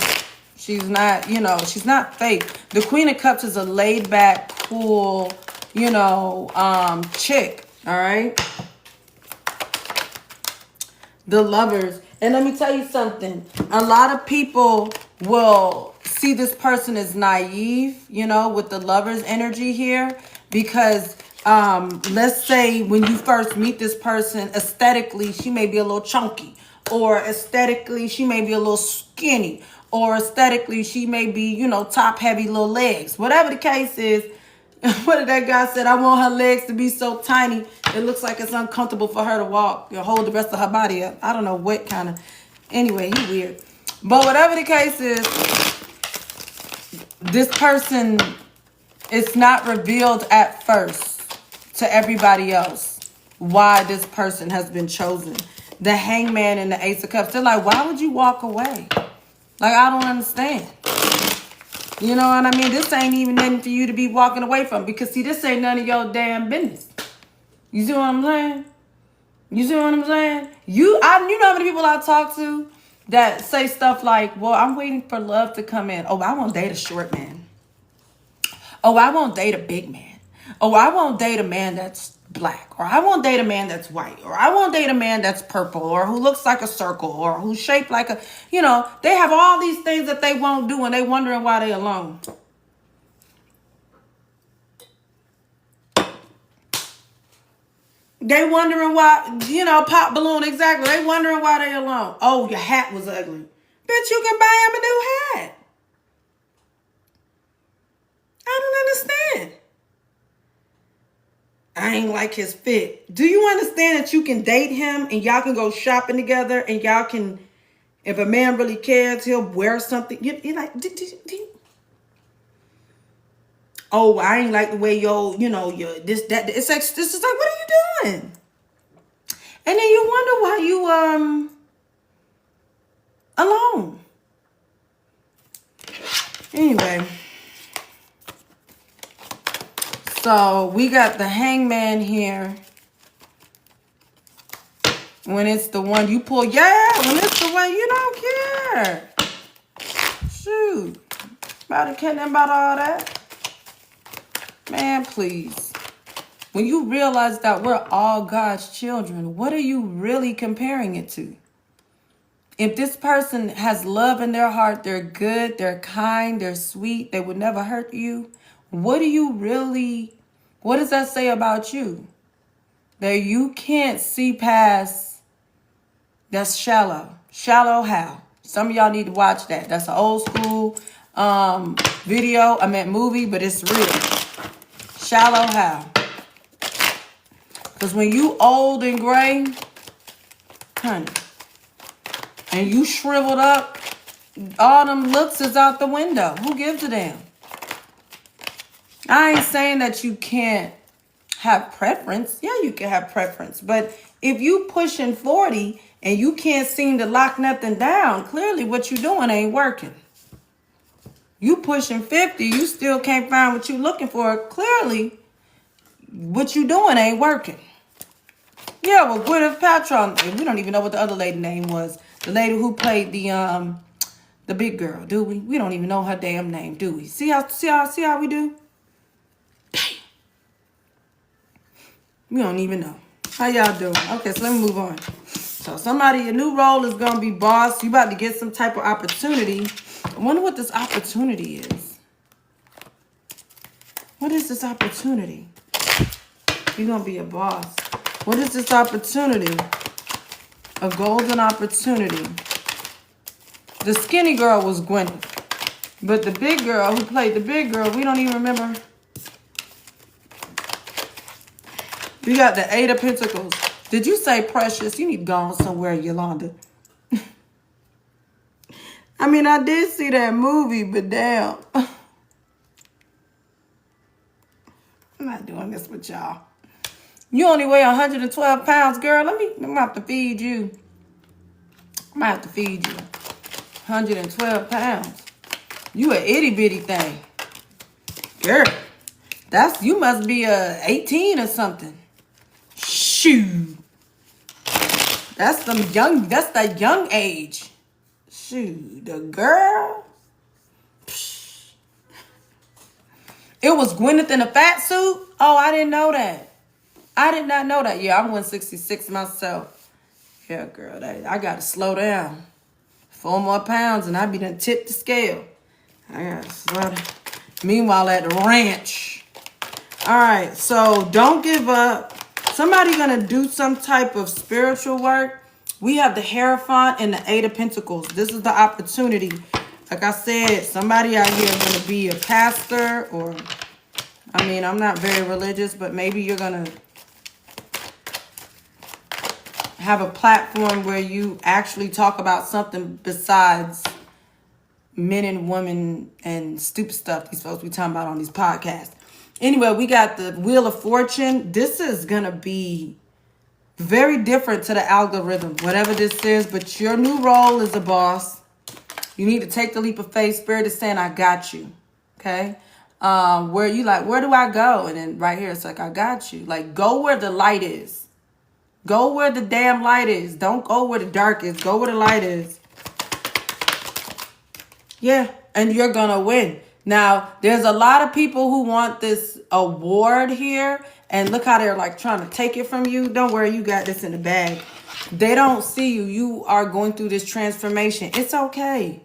She's not, you know, she's not fake. The Queen of Cups is a laid back, cool, you know, chick. All right. The Lovers. And let me tell you something. A lot of people will see this person is naive, you know, with the lover's energy here, because let's say when you first meet this person, aesthetically she may be a little chunky, or aesthetically she may be a little skinny, or aesthetically she may be, you know, top heavy little legs. Whatever the case is, what did that guy said? I want her legs to be so tiny it looks like it's uncomfortable for her to walk or hold the rest of her body up. I don't know what kind of, anyway, he weird. But whatever the case is, this person, it's not revealed at first to everybody else why this person has been chosen. The Hangman and the Ace of Cups, they're like, why would you walk away? Like, I don't understand. You know what I mean? This ain't even nothing for you to be walking away from, because see, this ain't none of your damn business. You see what I'm saying? You see what I'm saying? You know how many people I talk to that say stuff like, well, I'm waiting for love to come in. Oh, I won't date a short man. Oh, I won't date a big man. Oh, I won't date a man that's black. Or I won't date a man that's white. Or I won't date a man that's purple. Or who looks like a circle. Or who's shaped like a, you know, they have all these things that they won't do, and they wondering why they alone. They wondering why, you know, pop balloon, exactly. They wondering why they alone. Oh, your hat was ugly. Bitch, you can buy him a new hat. I don't understand. I ain't like his fit. Do you understand that you can date him and y'all can go shopping together, and y'all can, if a man really cares, he'll wear something. You're like, oh, I ain't like the way your this, that. It's like, this is like, what are you doing? And then you wonder why you alone. Anyway, so we got the Hangman here. When it's the one you pull, yeah, when it's the one you don't care. Shoot, about to care about all that. Man, please. When you realize that we're all God's children, what are you really comparing it to? If this person has love in their heart, they're good, they're kind, they're sweet, they would never hurt you, what does that say about you? That you can't see past, that's shallow. Shallow how? Some of y'all need to watch that. That's an old school movie, but it's real. Shallow how? Because when you old and gray, honey, and you shriveled up, all them looks is out the window. Who gives a damn? I ain't saying that you can't have preference. Yeah, you can have preference. But if you pushing 40 and you can't seem to lock nothing down, clearly what you doing ain't working. You pushing 50, you still can't find what you looking for. Clearly, what you doing ain't working. Yeah, well, Gwyneth Paltrow, we don't even know what the other lady name was. The lady who played the big girl, do we? We don't even know her damn name, do we? See how we do? Damn. We don't even know. How y'all doing? Okay, so let me move on. So a new role is going to be boss. You about to get some type of opportunity. I wonder what this opportunity is. What is this opportunity? You're going to be a boss. What is this opportunity? A golden opportunity. The skinny girl was Gwyneth. But the big girl who played the big girl, we don't even remember. We got the Eight of Pentacles. Did you say Precious? You need to go on somewhere, Yolanda. I mean, I did see that movie, but damn. I'm not doing this with y'all. You only weigh 112 pounds, girl. I'm going to have to feed you. I'm going to have to feed you. 112 pounds. You an itty bitty thing. Girl, you must be 18 or something. Shoot. That's that young age. Shoot, the girl. Psh. It was Gwyneth in a fat suit? Oh, I didn't know that. I did not know that. Yeah, I'm 166 myself. Yeah, girl, I got to slow down. 4 more pounds and I be done tipped the scale. I got slaughter. Meanwhile, at the ranch. All right, so don't give up. Somebody gonna do some type of spiritual work. We have the Hierophant and the Eight of Pentacles. This is the opportunity. Like I said, somebody out here is gonna be a pastor, or I mean, I'm not very religious, but maybe you're gonna have a platform where you actually talk about something besides men and women and stupid stuff these folks be talking about on these podcasts. Anyway, we got the Wheel of Fortune. This is going to be very different to the algorithm, whatever this is. But your new role as a boss, you need to take the leap of faith. Spirit is saying, I got you. Okay? Where you like, where do I go? And then right here, it's like, I got you. Like, go where the light is. Go where the damn light is. Don't go where the dark is. Go where the light is. Yeah, and you're going to win. Now, there's a lot of people who want this award here. And look how they're like trying to take it from you. Don't worry, you got this in the bag. They don't see you. You are going through this transformation. It's okay.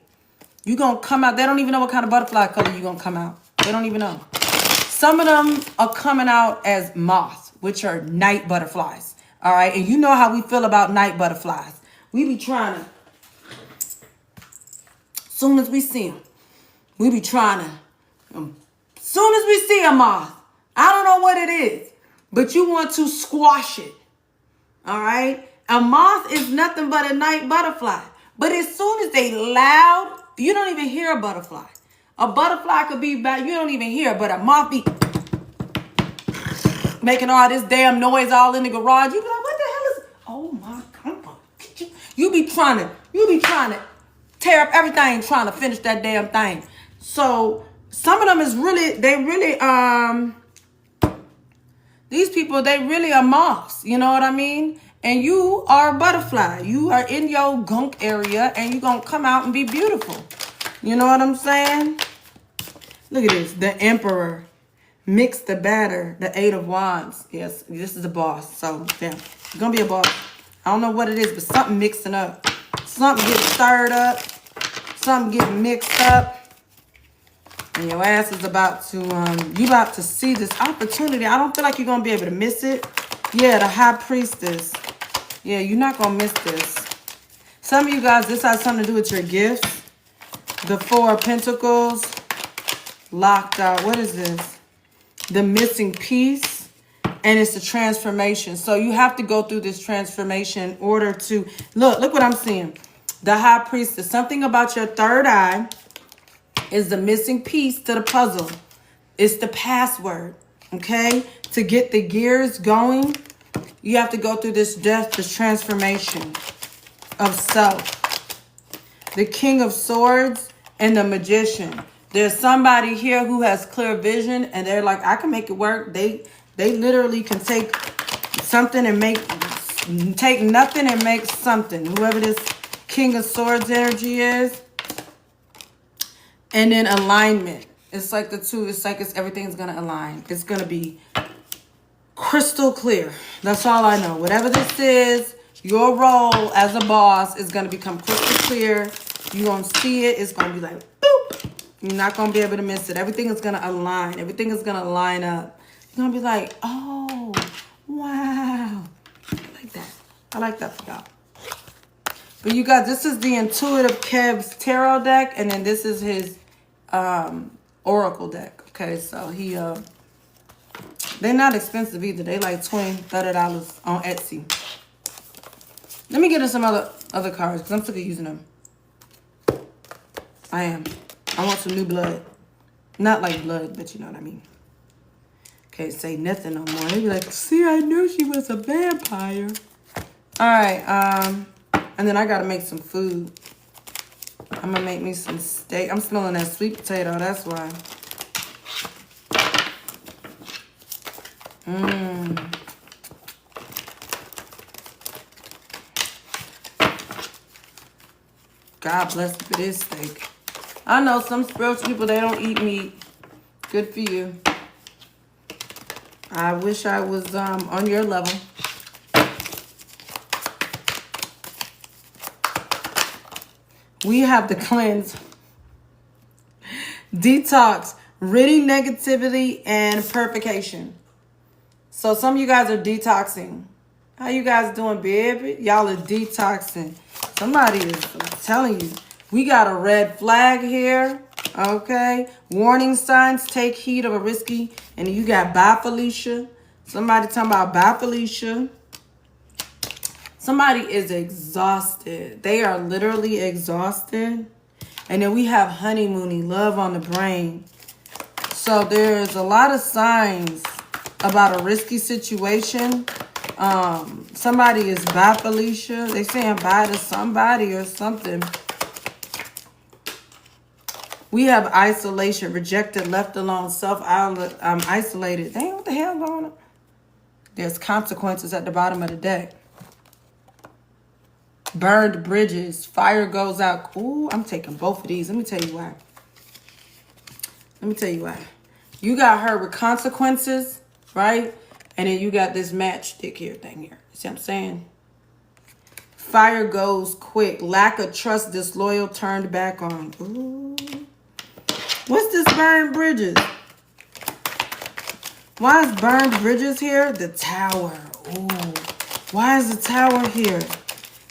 You're going to come out. They don't even know what kind of butterfly color you're going to come out. They don't even know. Some of them are coming out as moths, which are night butterflies. All right. And you know how we feel about night butterflies. We be trying to, soon as we see them, we be trying to, soon as we see a moth, I don't know what it is, but you want to squash it. All right. A moth is nothing but a night butterfly. But as soon as they loud, you don't even hear a butterfly. A butterfly could be back, you don't even hear, but a moth be making all this damn noise all in the garage. You be like, what the hell is, oh my God. You be trying to tear up everything trying to finish that damn thing. So some of them is really, these people, they really are moths. You know what I mean? And you are a butterfly. You are in your gunk area and you're going to come out and be beautiful. You know what I'm saying? Look at this. The Emperor. Mix the batter. The Eight of Wands. Yes, this is a boss. So, yeah. You're going to be a boss. I don't know what it is, but something mixing up. Something getting stirred up. Something getting mixed up. And your ass is about to, you about to see this opportunity. I don't feel like you're going to be able to miss it. Yeah, the High Priestess. Yeah, you're not going to miss this. Some of you guys, this has something to do with your gifts. The Four of Pentacles. Locked out. What is this? The missing piece. And it's the transformation. So you have to go through this transformation in order to... Look what I'm seeing. The High Priestess. Something about your third eye is the missing piece to the puzzle. It's the password. Okay? To get the gears going, you have to go through this death, this transformation of self. The King of Swords and the Magician. There's somebody here who has clear vision and they're like, I can make it work. They literally can take something and take nothing and make something. Whoever this King of Swords energy is. And then alignment. It's like the two. It's like everything's going to align. It's going to be crystal clear. That's all I know. Whatever this is, your role as a boss is going to become crystal clear. You're going to see it. It's going to be like, boop. You're not going to be able to miss it. Everything is going to align. Everything is going to line up. You're going to be like, oh, wow. I like that. I like that for y'all. But you guys, this is the Intuitive Kev's tarot deck. And then this is his oracle deck. Okay, so he... they're not expensive either. They like $20, $30 on Etsy. Let me get in some other cards because I'm sick of using them. I am. I want some new blood. Not like blood, but you know what I mean. Can't say nothing no more. They be like, see, I knew she was a vampire. All right. And then I got to make some food. I'm going to make me some steak. I'm smelling that sweet potato. That's why. God bless you for this steak. I know some spiritual people, they don't eat meat. Good for you. I wish I was on your level. We have to cleanse. Detox, ridding negativity and purification. So some of you guys are detoxing. How you guys doing, baby? Y'all are detoxing. Somebody is telling you. We got a red flag here. Okay. Warning signs. Take heed of a risky. And you got bye, Felicia. Somebody talking about bye, Felicia. Somebody is exhausted. They are literally exhausted. And then we have honeymoony, love on the brain. So there's a lot of signs about a risky situation. Somebody is bye, Felicia. They saying bye to somebody or something. We have isolation, rejected, left alone, isolated. Dang, what the hell going on? There's consequences at the bottom of the deck. Burned bridges, fire goes out. Ooh, I'm taking both of these. Let me tell you why. You got her with consequences, right? And then you got this matchstick here thing here. See what I'm saying? Fire goes quick. Lack of trust, disloyal, turned back on. Ooh. What's this burned bridges? Why is burned bridges here? The tower. Ooh. Why is the tower here?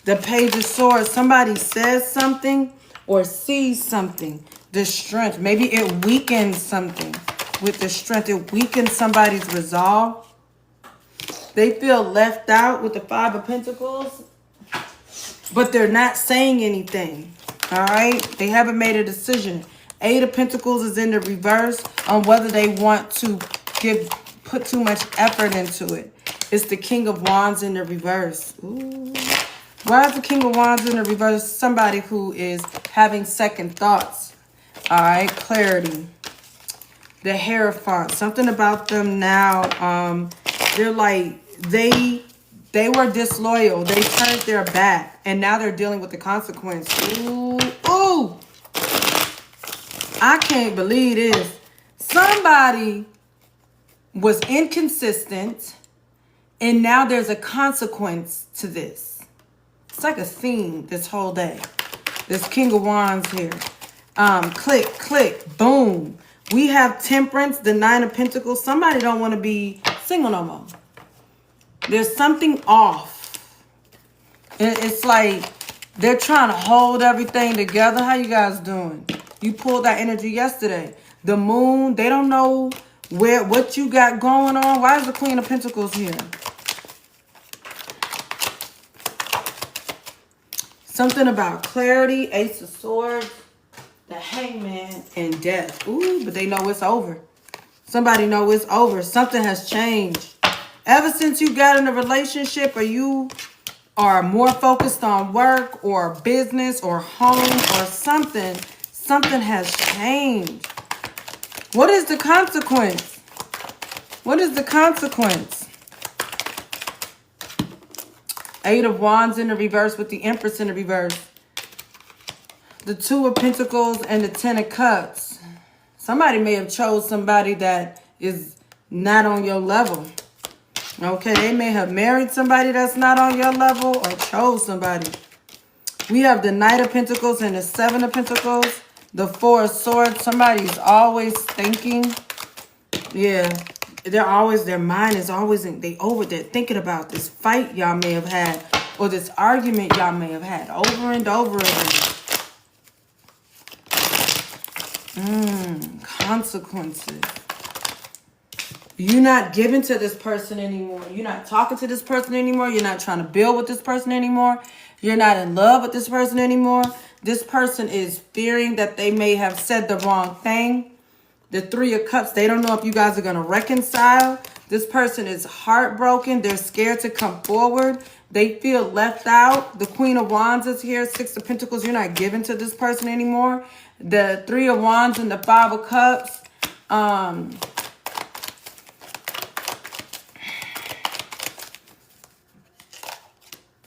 The page of swords. Somebody says something or sees something. The strength. Maybe it weakens something. With the strength, it weakens somebody's resolve. They feel left out with the Five of Pentacles. But they're not saying anything. All right? They haven't made a decision. Eight of Pentacles is in the reverse on whether they want to put too much effort into it. It's the King of Wands in the reverse. Ooh. Why is the King of Wands in the reverse? Somebody who is having second thoughts. All right, clarity. The Hierophant. Something about them now. They're like, they were disloyal. They turned their back. And now they're dealing with the consequence. Ooh, ooh. I can't believe this. Somebody was inconsistent. And now there's a consequence to this. It's like a theme this whole day. This King of Wands here. Click, click, boom. We have Temperance, the Nine of Pentacles. Somebody don't want to be single no more. There's something off. It's like they're trying to hold everything together. How you guys doing? You pulled that energy yesterday. The Moon, they don't know what you got going on. Why is the Queen of Pentacles here? Something about clarity, Ace of Swords, the Hangman, and Death. Ooh, but they know it's over. Somebody know it's over. Something has changed. Ever since you got in a relationship or you are more focused on work or business or home or something, something has changed. What is the consequence? What is the consequence? Eight of Wands in the reverse with the Empress in the reverse. The Two of Pentacles and the Ten of Cups. Somebody may have chose somebody that is not on your level. Okay, they may have married somebody that's not on your level or chose somebody. We have the Knight of Pentacles and the Seven of Pentacles. The Four of Swords. Somebody's always thinking. Yeah. Their mind is always they're thinking about this fight y'all may have had or this argument y'all may have had over and over again. Consequences. You're not giving to this person anymore. You're not talking to this person anymore. You're not trying to build with this person anymore. You're not in love with this person anymore. This person is fearing that they may have said the wrong thing. The Three of Cups, they don't know if you guys are going to reconcile. This person is heartbroken. They're scared to come forward. They feel left out. The Queen of Wands is here. Six of Pentacles, you're not giving to this person anymore. The Three of Wands and the Five of Cups.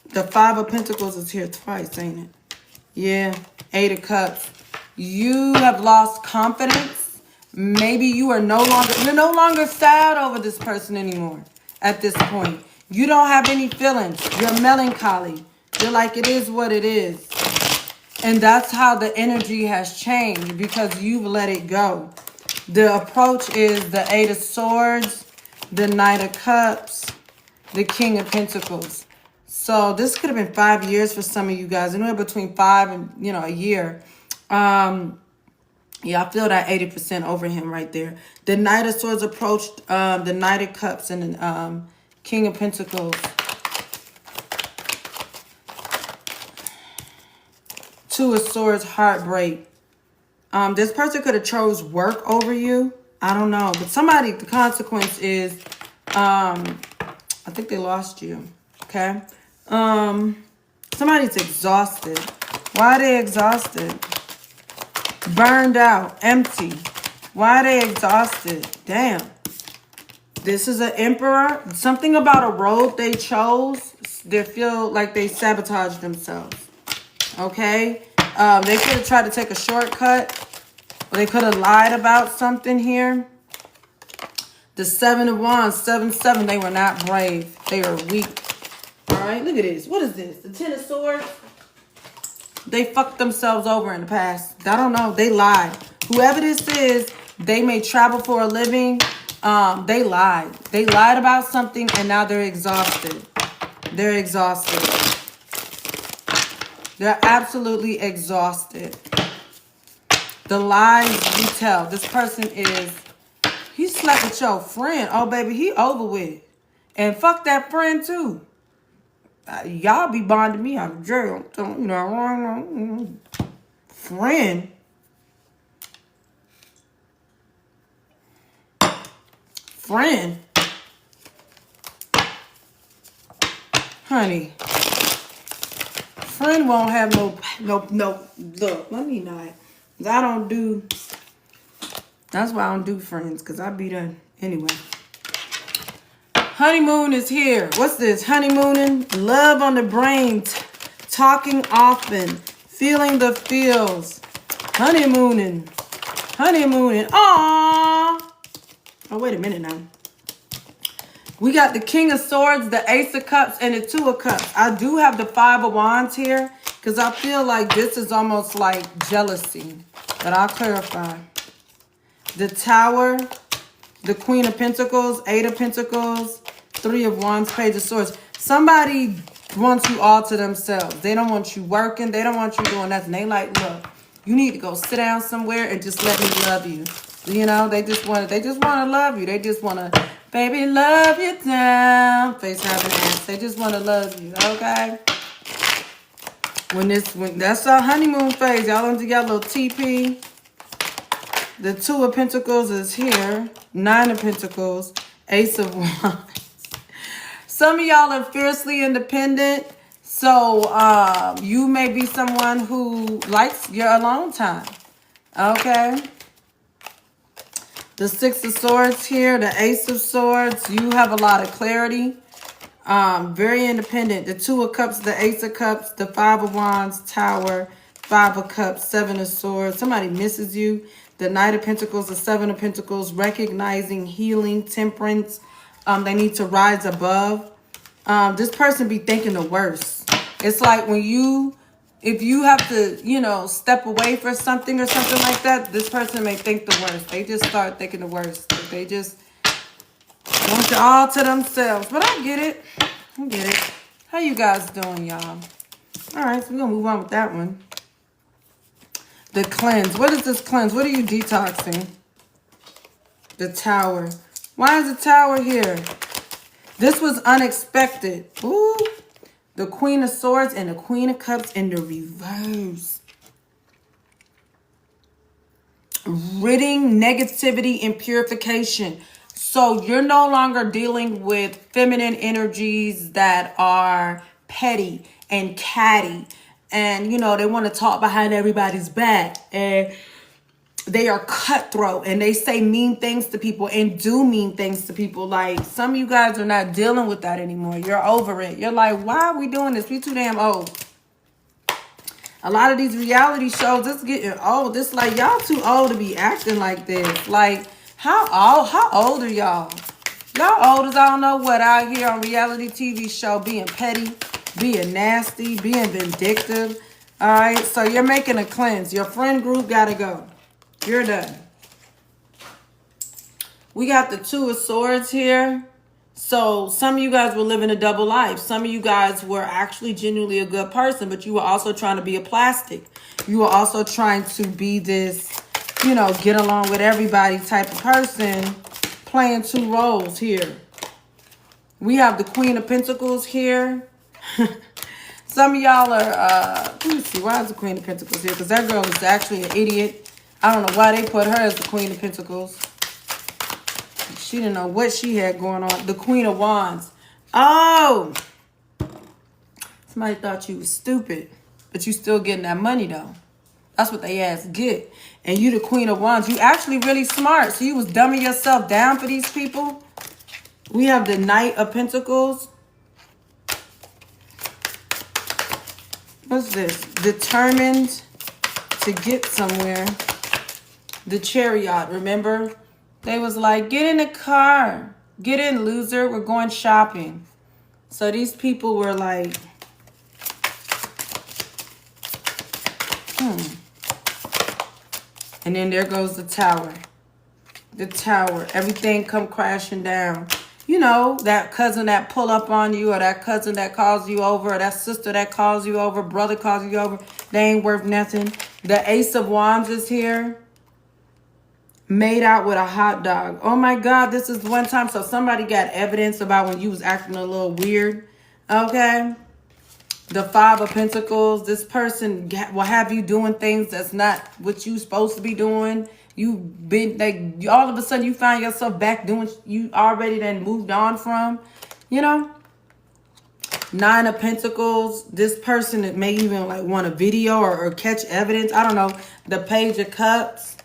The Five of Pentacles is here twice, ain't it? Yeah. Eight of Cups. You have lost confidence. Maybe you're no longer sad over this person anymore at this point. You don't have any feelings. You're melancholy. You're like, it is what it is. And that's how the energy has changed because you've let it go. The approach is the Eight of Swords, the Knight of Cups, the King of Pentacles. So this could have been 5 years for some of you guys. Anywhere between 5 and, a year. Yeah, I feel that 80% over him right there. The Knight of Swords approached the Knight of Cups and the King of Pentacles. Two of Swords, heartbreak. This person could have chose work over you. I don't know. But somebody, the consequence is, I think they lost you. Okay? Somebody's exhausted. Why are they exhausted? Burned out, empty. Why are they exhausted? Damn. This is an Emperor. Something about a road they chose. They feel like they sabotaged themselves. Okay? They could have tried to take a shortcut. Or they could have lied about something here. The Seven of Wands, 7-7. They were not brave. They were weak. All right, look at this. What is this? The Ten of Swords. They fucked themselves over in the past. I don't know. They lied. Whoever this is, they may travel for a living. They lied. They lied about something and now they're exhausted. They're exhausted. They're absolutely exhausted. The lies you tell. This person he slept with your friend. Oh, baby, he over with. And fuck that friend too. Y'all be bonding me out of jail. Friend. Friend. Honey. Friend won't have no, look, let me not. I don't do, that's why I don't do friends, because I be done. Anyway. Honeymoon is here. What's this? Honeymooning. Love on the brain. Talking often. Feeling the feels. Honeymooning. Honeymooning. Aww. Oh, wait a minute now. We got the King of Swords, the Ace of Cups, and the Two of Cups. I do have the Five of Wands here because I feel like this is almost like jealousy. But I'll clarify. The Tower, the Queen of Pentacles, Eight of Pentacles, Three of Wands, Page of Swords. Somebody wants you all to themselves. They don't want you working. They don't want you doing nothing. They like, look, you need to go sit down somewhere and just let me love you. You know, they just want to love you. They just want to, baby, love you down. Face having ass. They just want to love you, okay? When that's our honeymoon phase, y'all don't get a little TP. The Two of Pentacles is here. Nine of Pentacles. Ace of Wands. Some of y'all are fiercely independent. So you may be someone who likes your alone time. Okay. The Six of Swords here. The Ace of Swords. You have a lot of clarity. Very independent. The Two of Cups. The Ace of Cups. The Five of Wands. Tower. Five of Cups. Seven of Swords. Somebody misses you. The Knight of Pentacles, the Seven of Pentacles, recognizing, healing, temperance. They need to rise above. This person be thinking the worst. It's like if you have to, step away for something or something like that, this person may think the worst. They just start thinking the worst. They just want you all to themselves. But I get it. I get it. How you guys doing, y'all? All right, so we're going to move on with that one. The cleanse. What is this cleanse? What are you detoxing? The Tower. Why is the Tower here? This was unexpected. Ooh. The Queen of Swords and the Queen of Cups in the reverse. Ridding negativity and purification. So you're no longer dealing with feminine energies that are petty and catty. And, they want to talk behind everybody's back. And they are cutthroat. And they say mean things to people and do mean things to people. Like, some of you guys are not dealing with that anymore. You're over it. You're like, why are we doing this? We too damn old. A lot of these reality shows, it's getting old. It's like, y'all too old to be acting like this. Like, how old are y'all? Y'all old as I don't know what out here on reality TV show being petty. Being nasty, being vindictive. All right, so you're making a cleanse. Your friend group got to go. You're done. We got the Two of Swords here. So some of you guys were living a double life. Some of you guys were actually genuinely a good person, but you were also trying to be a plastic. You were also trying to be this, you know, get along with everybody type of person, playing two roles here. We have the Queen of Pentacles here. Some of y'all are, let me see, why is the Queen of Pentacles here? Because that girl is actually an idiot. I don't know why they put her as the Queen of Pentacles. She didn't know what she had going on. The Queen of Wands. Oh! Somebody thought you was stupid. But you still getting that money, though. That's what they ass get. And you the Queen of Wands. You actually really smart. So you was dumbing yourself down for these people. We have the Knight of Pentacles. What's this? Determined to get somewhere. The Chariot, remember? They was like, get in the car. Get in, loser. We're going shopping. So these people were like, And then there goes the Tower. The Tower. Everything come crashing down. You know, that cousin that pull up on you, or that cousin that calls you over, or that sister that calls you over, brother calls you over. They ain't worth nothing. The Ace of Wands is here. Made out with a hot dog. Oh my God, this is one time. So somebody got evidence about when you was acting a little weird. Okay. The Five of Pentacles. This person will have you doing things that's not what you supposed to be doing. You've been like, all of a sudden you find yourself back doing you already then moved on from, you know. Nine of Pentacles. This person that may even like want a video or catch evidence. I don't know. The Page of Cups.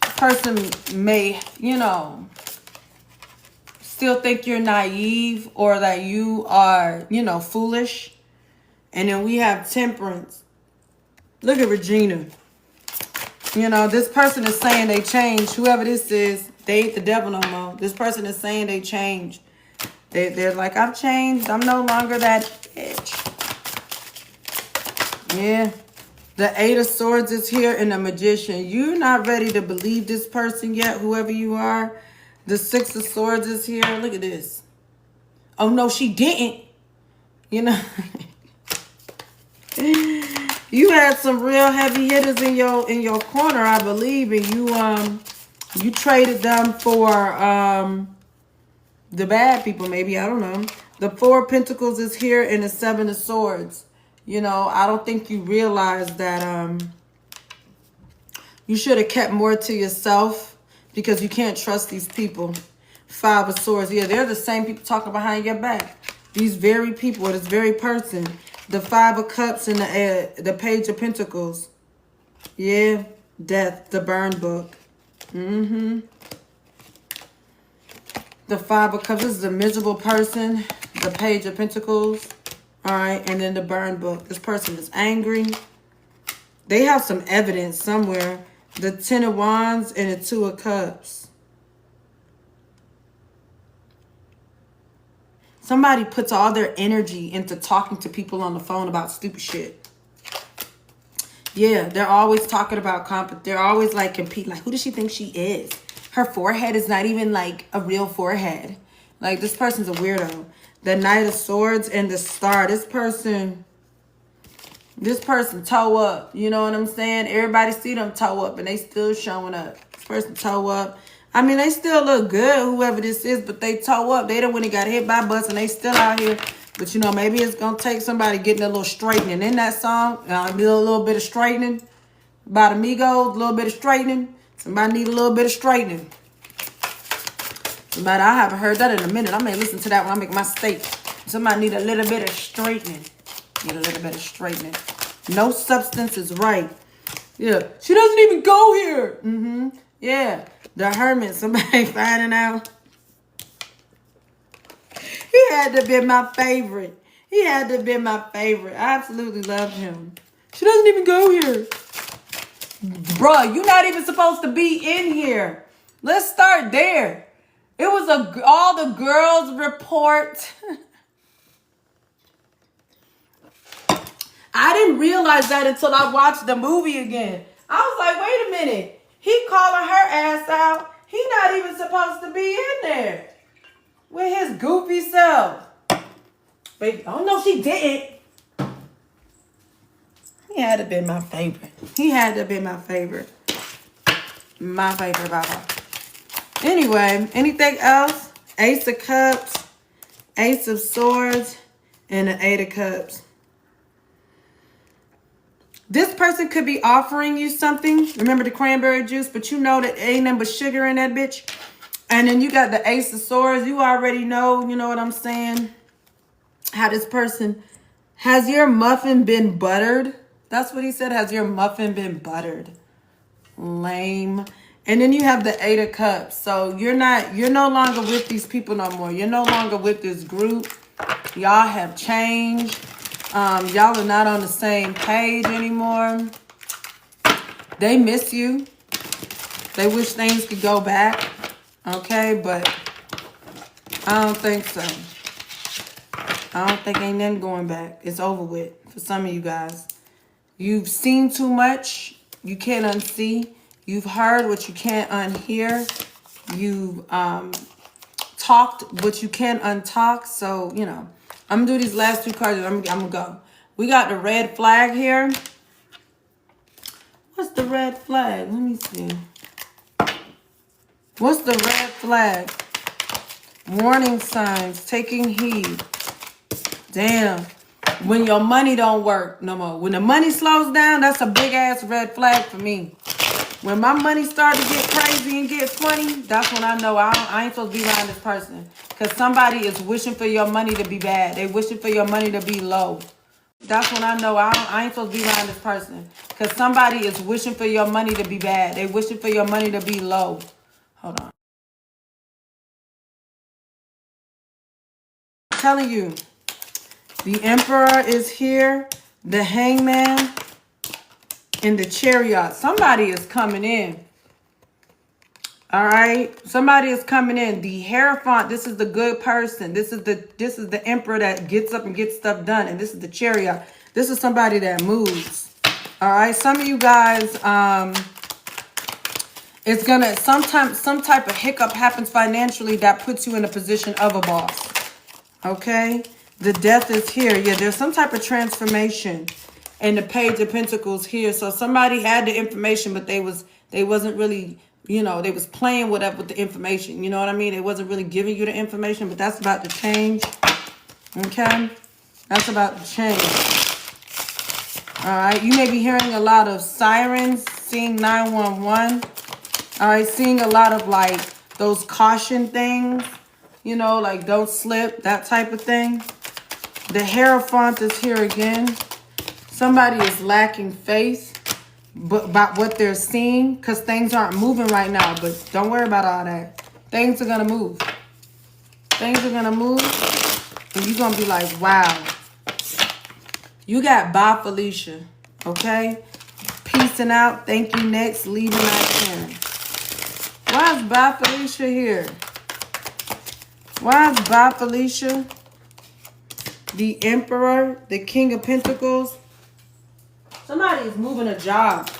Person may, you know, still think you're naive or that you are, you know, foolish. And then we have Temperance. Look at Regina. You know, this person is saying they changed. Whoever this is, they ain't the devil no more. This person is saying they changed. They're like, I've changed. I'm no longer that bitch. Yeah. The Eight of Swords is here, and the Magician. You're not ready to believe this person yet, whoever you are. The Six of Swords is here. Look at this. Oh, no, she didn't. You know. You had some real heavy hitters in your corner, I believe, and you traded them for the bad people, maybe. I don't know. The Four of Pentacles is here, and the Seven of Swords. You know, I don't think you realize that you should have kept more to yourself because you can't trust these people. Five of Swords. Yeah, they're the same people talking behind your back. These very people, this very person. The Five of Cups and the Page of Pentacles. Yeah, Death, the burn book. The Five of Cups. This is a miserable person. The Page of Pentacles. All right, and then the burn book. This person is angry. They have some evidence somewhere. The Ten of Wands and the Two of Cups. Somebody puts all their energy into talking to people on the phone about stupid shit. Yeah, they're always talking about they're always like competing. Like, who does she think she is? Her forehead is not even like a real forehead. Like, this person's a weirdo. The Knight of Swords and the Star. This person toe up. You know what I'm saying? Everybody see them toe up and they still showing up. This person toe up. I mean, they still look good, whoever this is, but they toe up. They don't when they got hit by a bus and they still out here. But, you know, maybe it's going to take somebody getting a little straightening. In that song, a little bit of straightening. By the Migos, a little bit of straightening. Somebody need a little bit of straightening. Somebody, I haven't heard that in a minute. I may listen to that when I make my steak. Somebody need a little bit of straightening. Need a little bit of straightening. No substance is right. Yeah. She doesn't even go here. Yeah. The Hermit. Somebody finding out. He had to be my favorite. He had to be my favorite. I absolutely loved him. She doesn't even go here. Bruh, you're not even supposed to be in here. Let's start there. It was all the girls report. didn't realize that until I watched the movie again. I was like, wait a minute. He calling her ass out. He not even supposed to be in there with his goofy self. But, oh no, she didn't. He had to be my favorite. He had to be my favorite. My favorite by far. Anyway, anything else? Ace of Cups, Ace of Swords, and the Eight of Cups. This person could be offering you something. Remember the cranberry juice, but you know that ain't nothing but sugar in that bitch. And then you got the Ace of Swords. You already know, you know what I'm saying? How this person, has your muffin been buttered? That's what he said. Has your muffin been buttered? Lame. And then you have the Eight of Cups. So you're no longer with these people no more. You're no longer with this group. Y'all have changed. Y'all are not on the same page anymore. They miss you. They wish things could go back. Okay, but I don't think so. I don't think ain't nothing going back. It's over with for some of you guys. You've seen too much. You can't unsee. You've heard what you can't unhear. You've talked what you can't untalk. So, you know, I'm going to do these last two cards and I'm going to go. We got the red flag here. What's the red flag? Let me see. What's the red flag? Warning signs. Taking heed. Damn. When your money don't work no more. When the money slows down, that's a big ass red flag for me. When my money start to get crazy and get funny, that's when I know I ain't supposed to be around this person. Because somebody is wishing for your money to be bad. They wishing for your money to be low. That's when I know I ain't supposed to be around this person. Because somebody is wishing for your money to be bad. They wishing for your money to be low. Hold on. I'm telling you. The Emperor is here. The Hangman. And the Chariot. Somebody is coming in. All right. Somebody is coming in. The Hierophant. This is the good person. This is the Emperor that gets up and gets stuff done. And this is the Chariot. This is somebody that moves. All right. Some of you guys, it's gonna sometimes some type of hiccup happens financially that puts you in a position of a boss. Okay. The Death is here. Yeah, there's some type of transformation. And the Page of Pentacles here. So somebody had the information, but they wasn't really, you know, they was playing with the information. You know what I mean? They wasn't really giving you the information, but that's about to change. Okay? That's about to change. All right? You may be hearing a lot of sirens, seeing 911. All right? Seeing a lot of, like, those caution things. You know, like don't slip, that type of thing. The Hierophant is here again. Somebody is lacking faith about what they're seeing because things aren't moving right now. But don't worry about all that. Things are going to move. Things are going to move. And you're going to be like, wow. You got bye, Felicia. Okay? Peacing out. Thank you. Next. Leaving out Karen. Why is bye, Felicia here? Why is bye, Felicia? The Emperor. The King of Pentacles. Somebody is moving a job.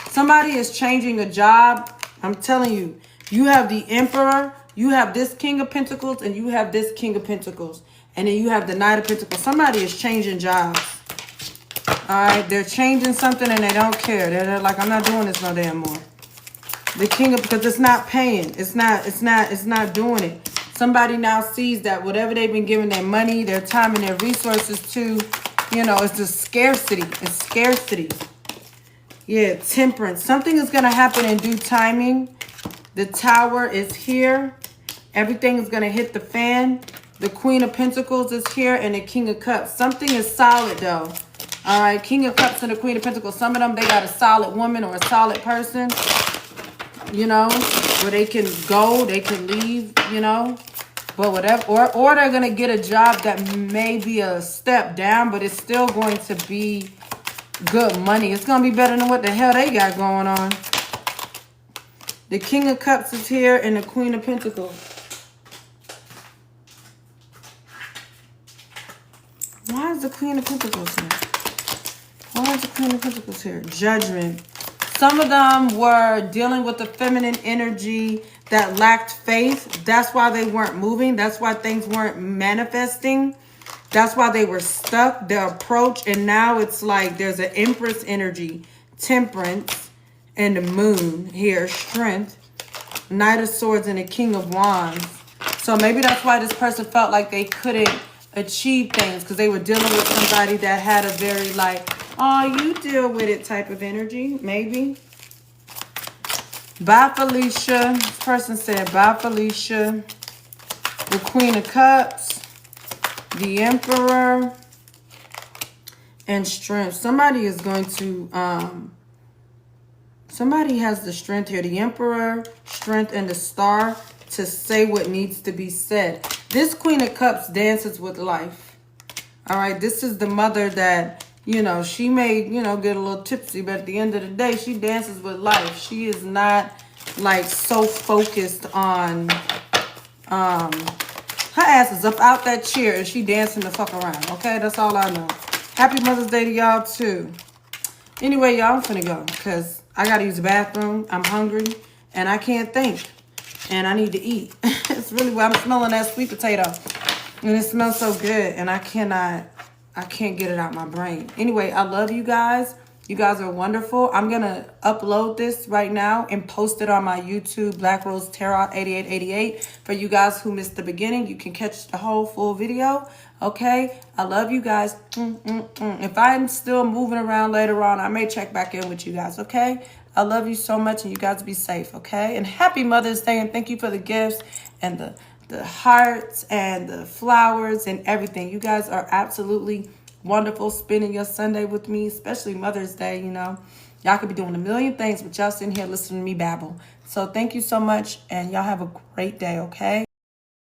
Somebody is changing a job. I'm telling you. You have the Emperor. You have this King of Pentacles. And you have this King of Pentacles. And then you have the Knight of Pentacles. Somebody is changing jobs. Alright. They're changing something and they don't care. They're like, I'm not doing this no damn more. The King of... Because it's not paying. It's not doing it. Somebody now sees that whatever they've been giving their money, their time, and their resources to... You know, it's just scarcity. It's scarcity. Yeah, temperance. Something is going to happen in due timing. The Tower is here. Everything is going to hit the fan. The Queen of Pentacles is here. And the King of Cups. Something is solid, though. All right, King of Cups and the Queen of Pentacles. Some of them, they got a solid woman or a solid person. You know, where they can go, they can leave, you know. But whatever, or they're going to get a job that may be a step down, but it's still going to be good money. It's going to be better than what the hell they got going on. The King of Cups is here and the Queen of Pentacles. Why is the Queen of Pentacles here? Why is the Queen of Pentacles here? Judgment. Some of them were dealing with the feminine energy that lacked faith. That's why they weren't moving. That's why things weren't manifesting. That's why they were stuck, their approach. And now it's like there's an Empress energy, Temperance, and the Moon here, Strength, Knight of Swords, and the King of Wands. So maybe that's why this person felt like they couldn't achieve things, because they were dealing with somebody that had a very like, oh, you deal with it type of energy, maybe. Bye, Felicia. This person said, bye, Felicia. The Queen of Cups, the Emperor, and Strength. Somebody is going to, somebody has the Strength here. The Emperor, Strength, and the Star to say what needs to be said. This Queen of Cups dances with life. All right, this is the mother that, you know, she may, you know, get a little tipsy, but at the end of the day, she dances with life. She is not like so focused on, her ass is up out that chair and she dancing the fuck around. Okay, that's all I know. Happy Mother's Day to y'all too. Anyway, y'all, I'm finna go because I gotta use the bathroom. I'm hungry and I can't think and I need to eat. It's really what I'm smelling, that sweet potato, and it smells so good and I can't get it out my brain. Anyway, I love you guys. You guys are wonderful. I'm going to upload this right now and post it on my YouTube, Black Rose Tarot 8888. For you guys who missed the beginning, you can catch the whole full video. Okay? I love you guys. If I'm still moving around later on, I may check back in with you guys. Okay? I love you so much and you guys be safe. Okay? And happy Mother's Day and thank you for the gifts and the hearts and the flowers and everything. You guys are absolutely wonderful spending your Sunday with me, especially Mother's Day, you know. Y'all could be doing a million things, but y'all sitting here listening to me babble. So thank you so much, and y'all have a great day, okay?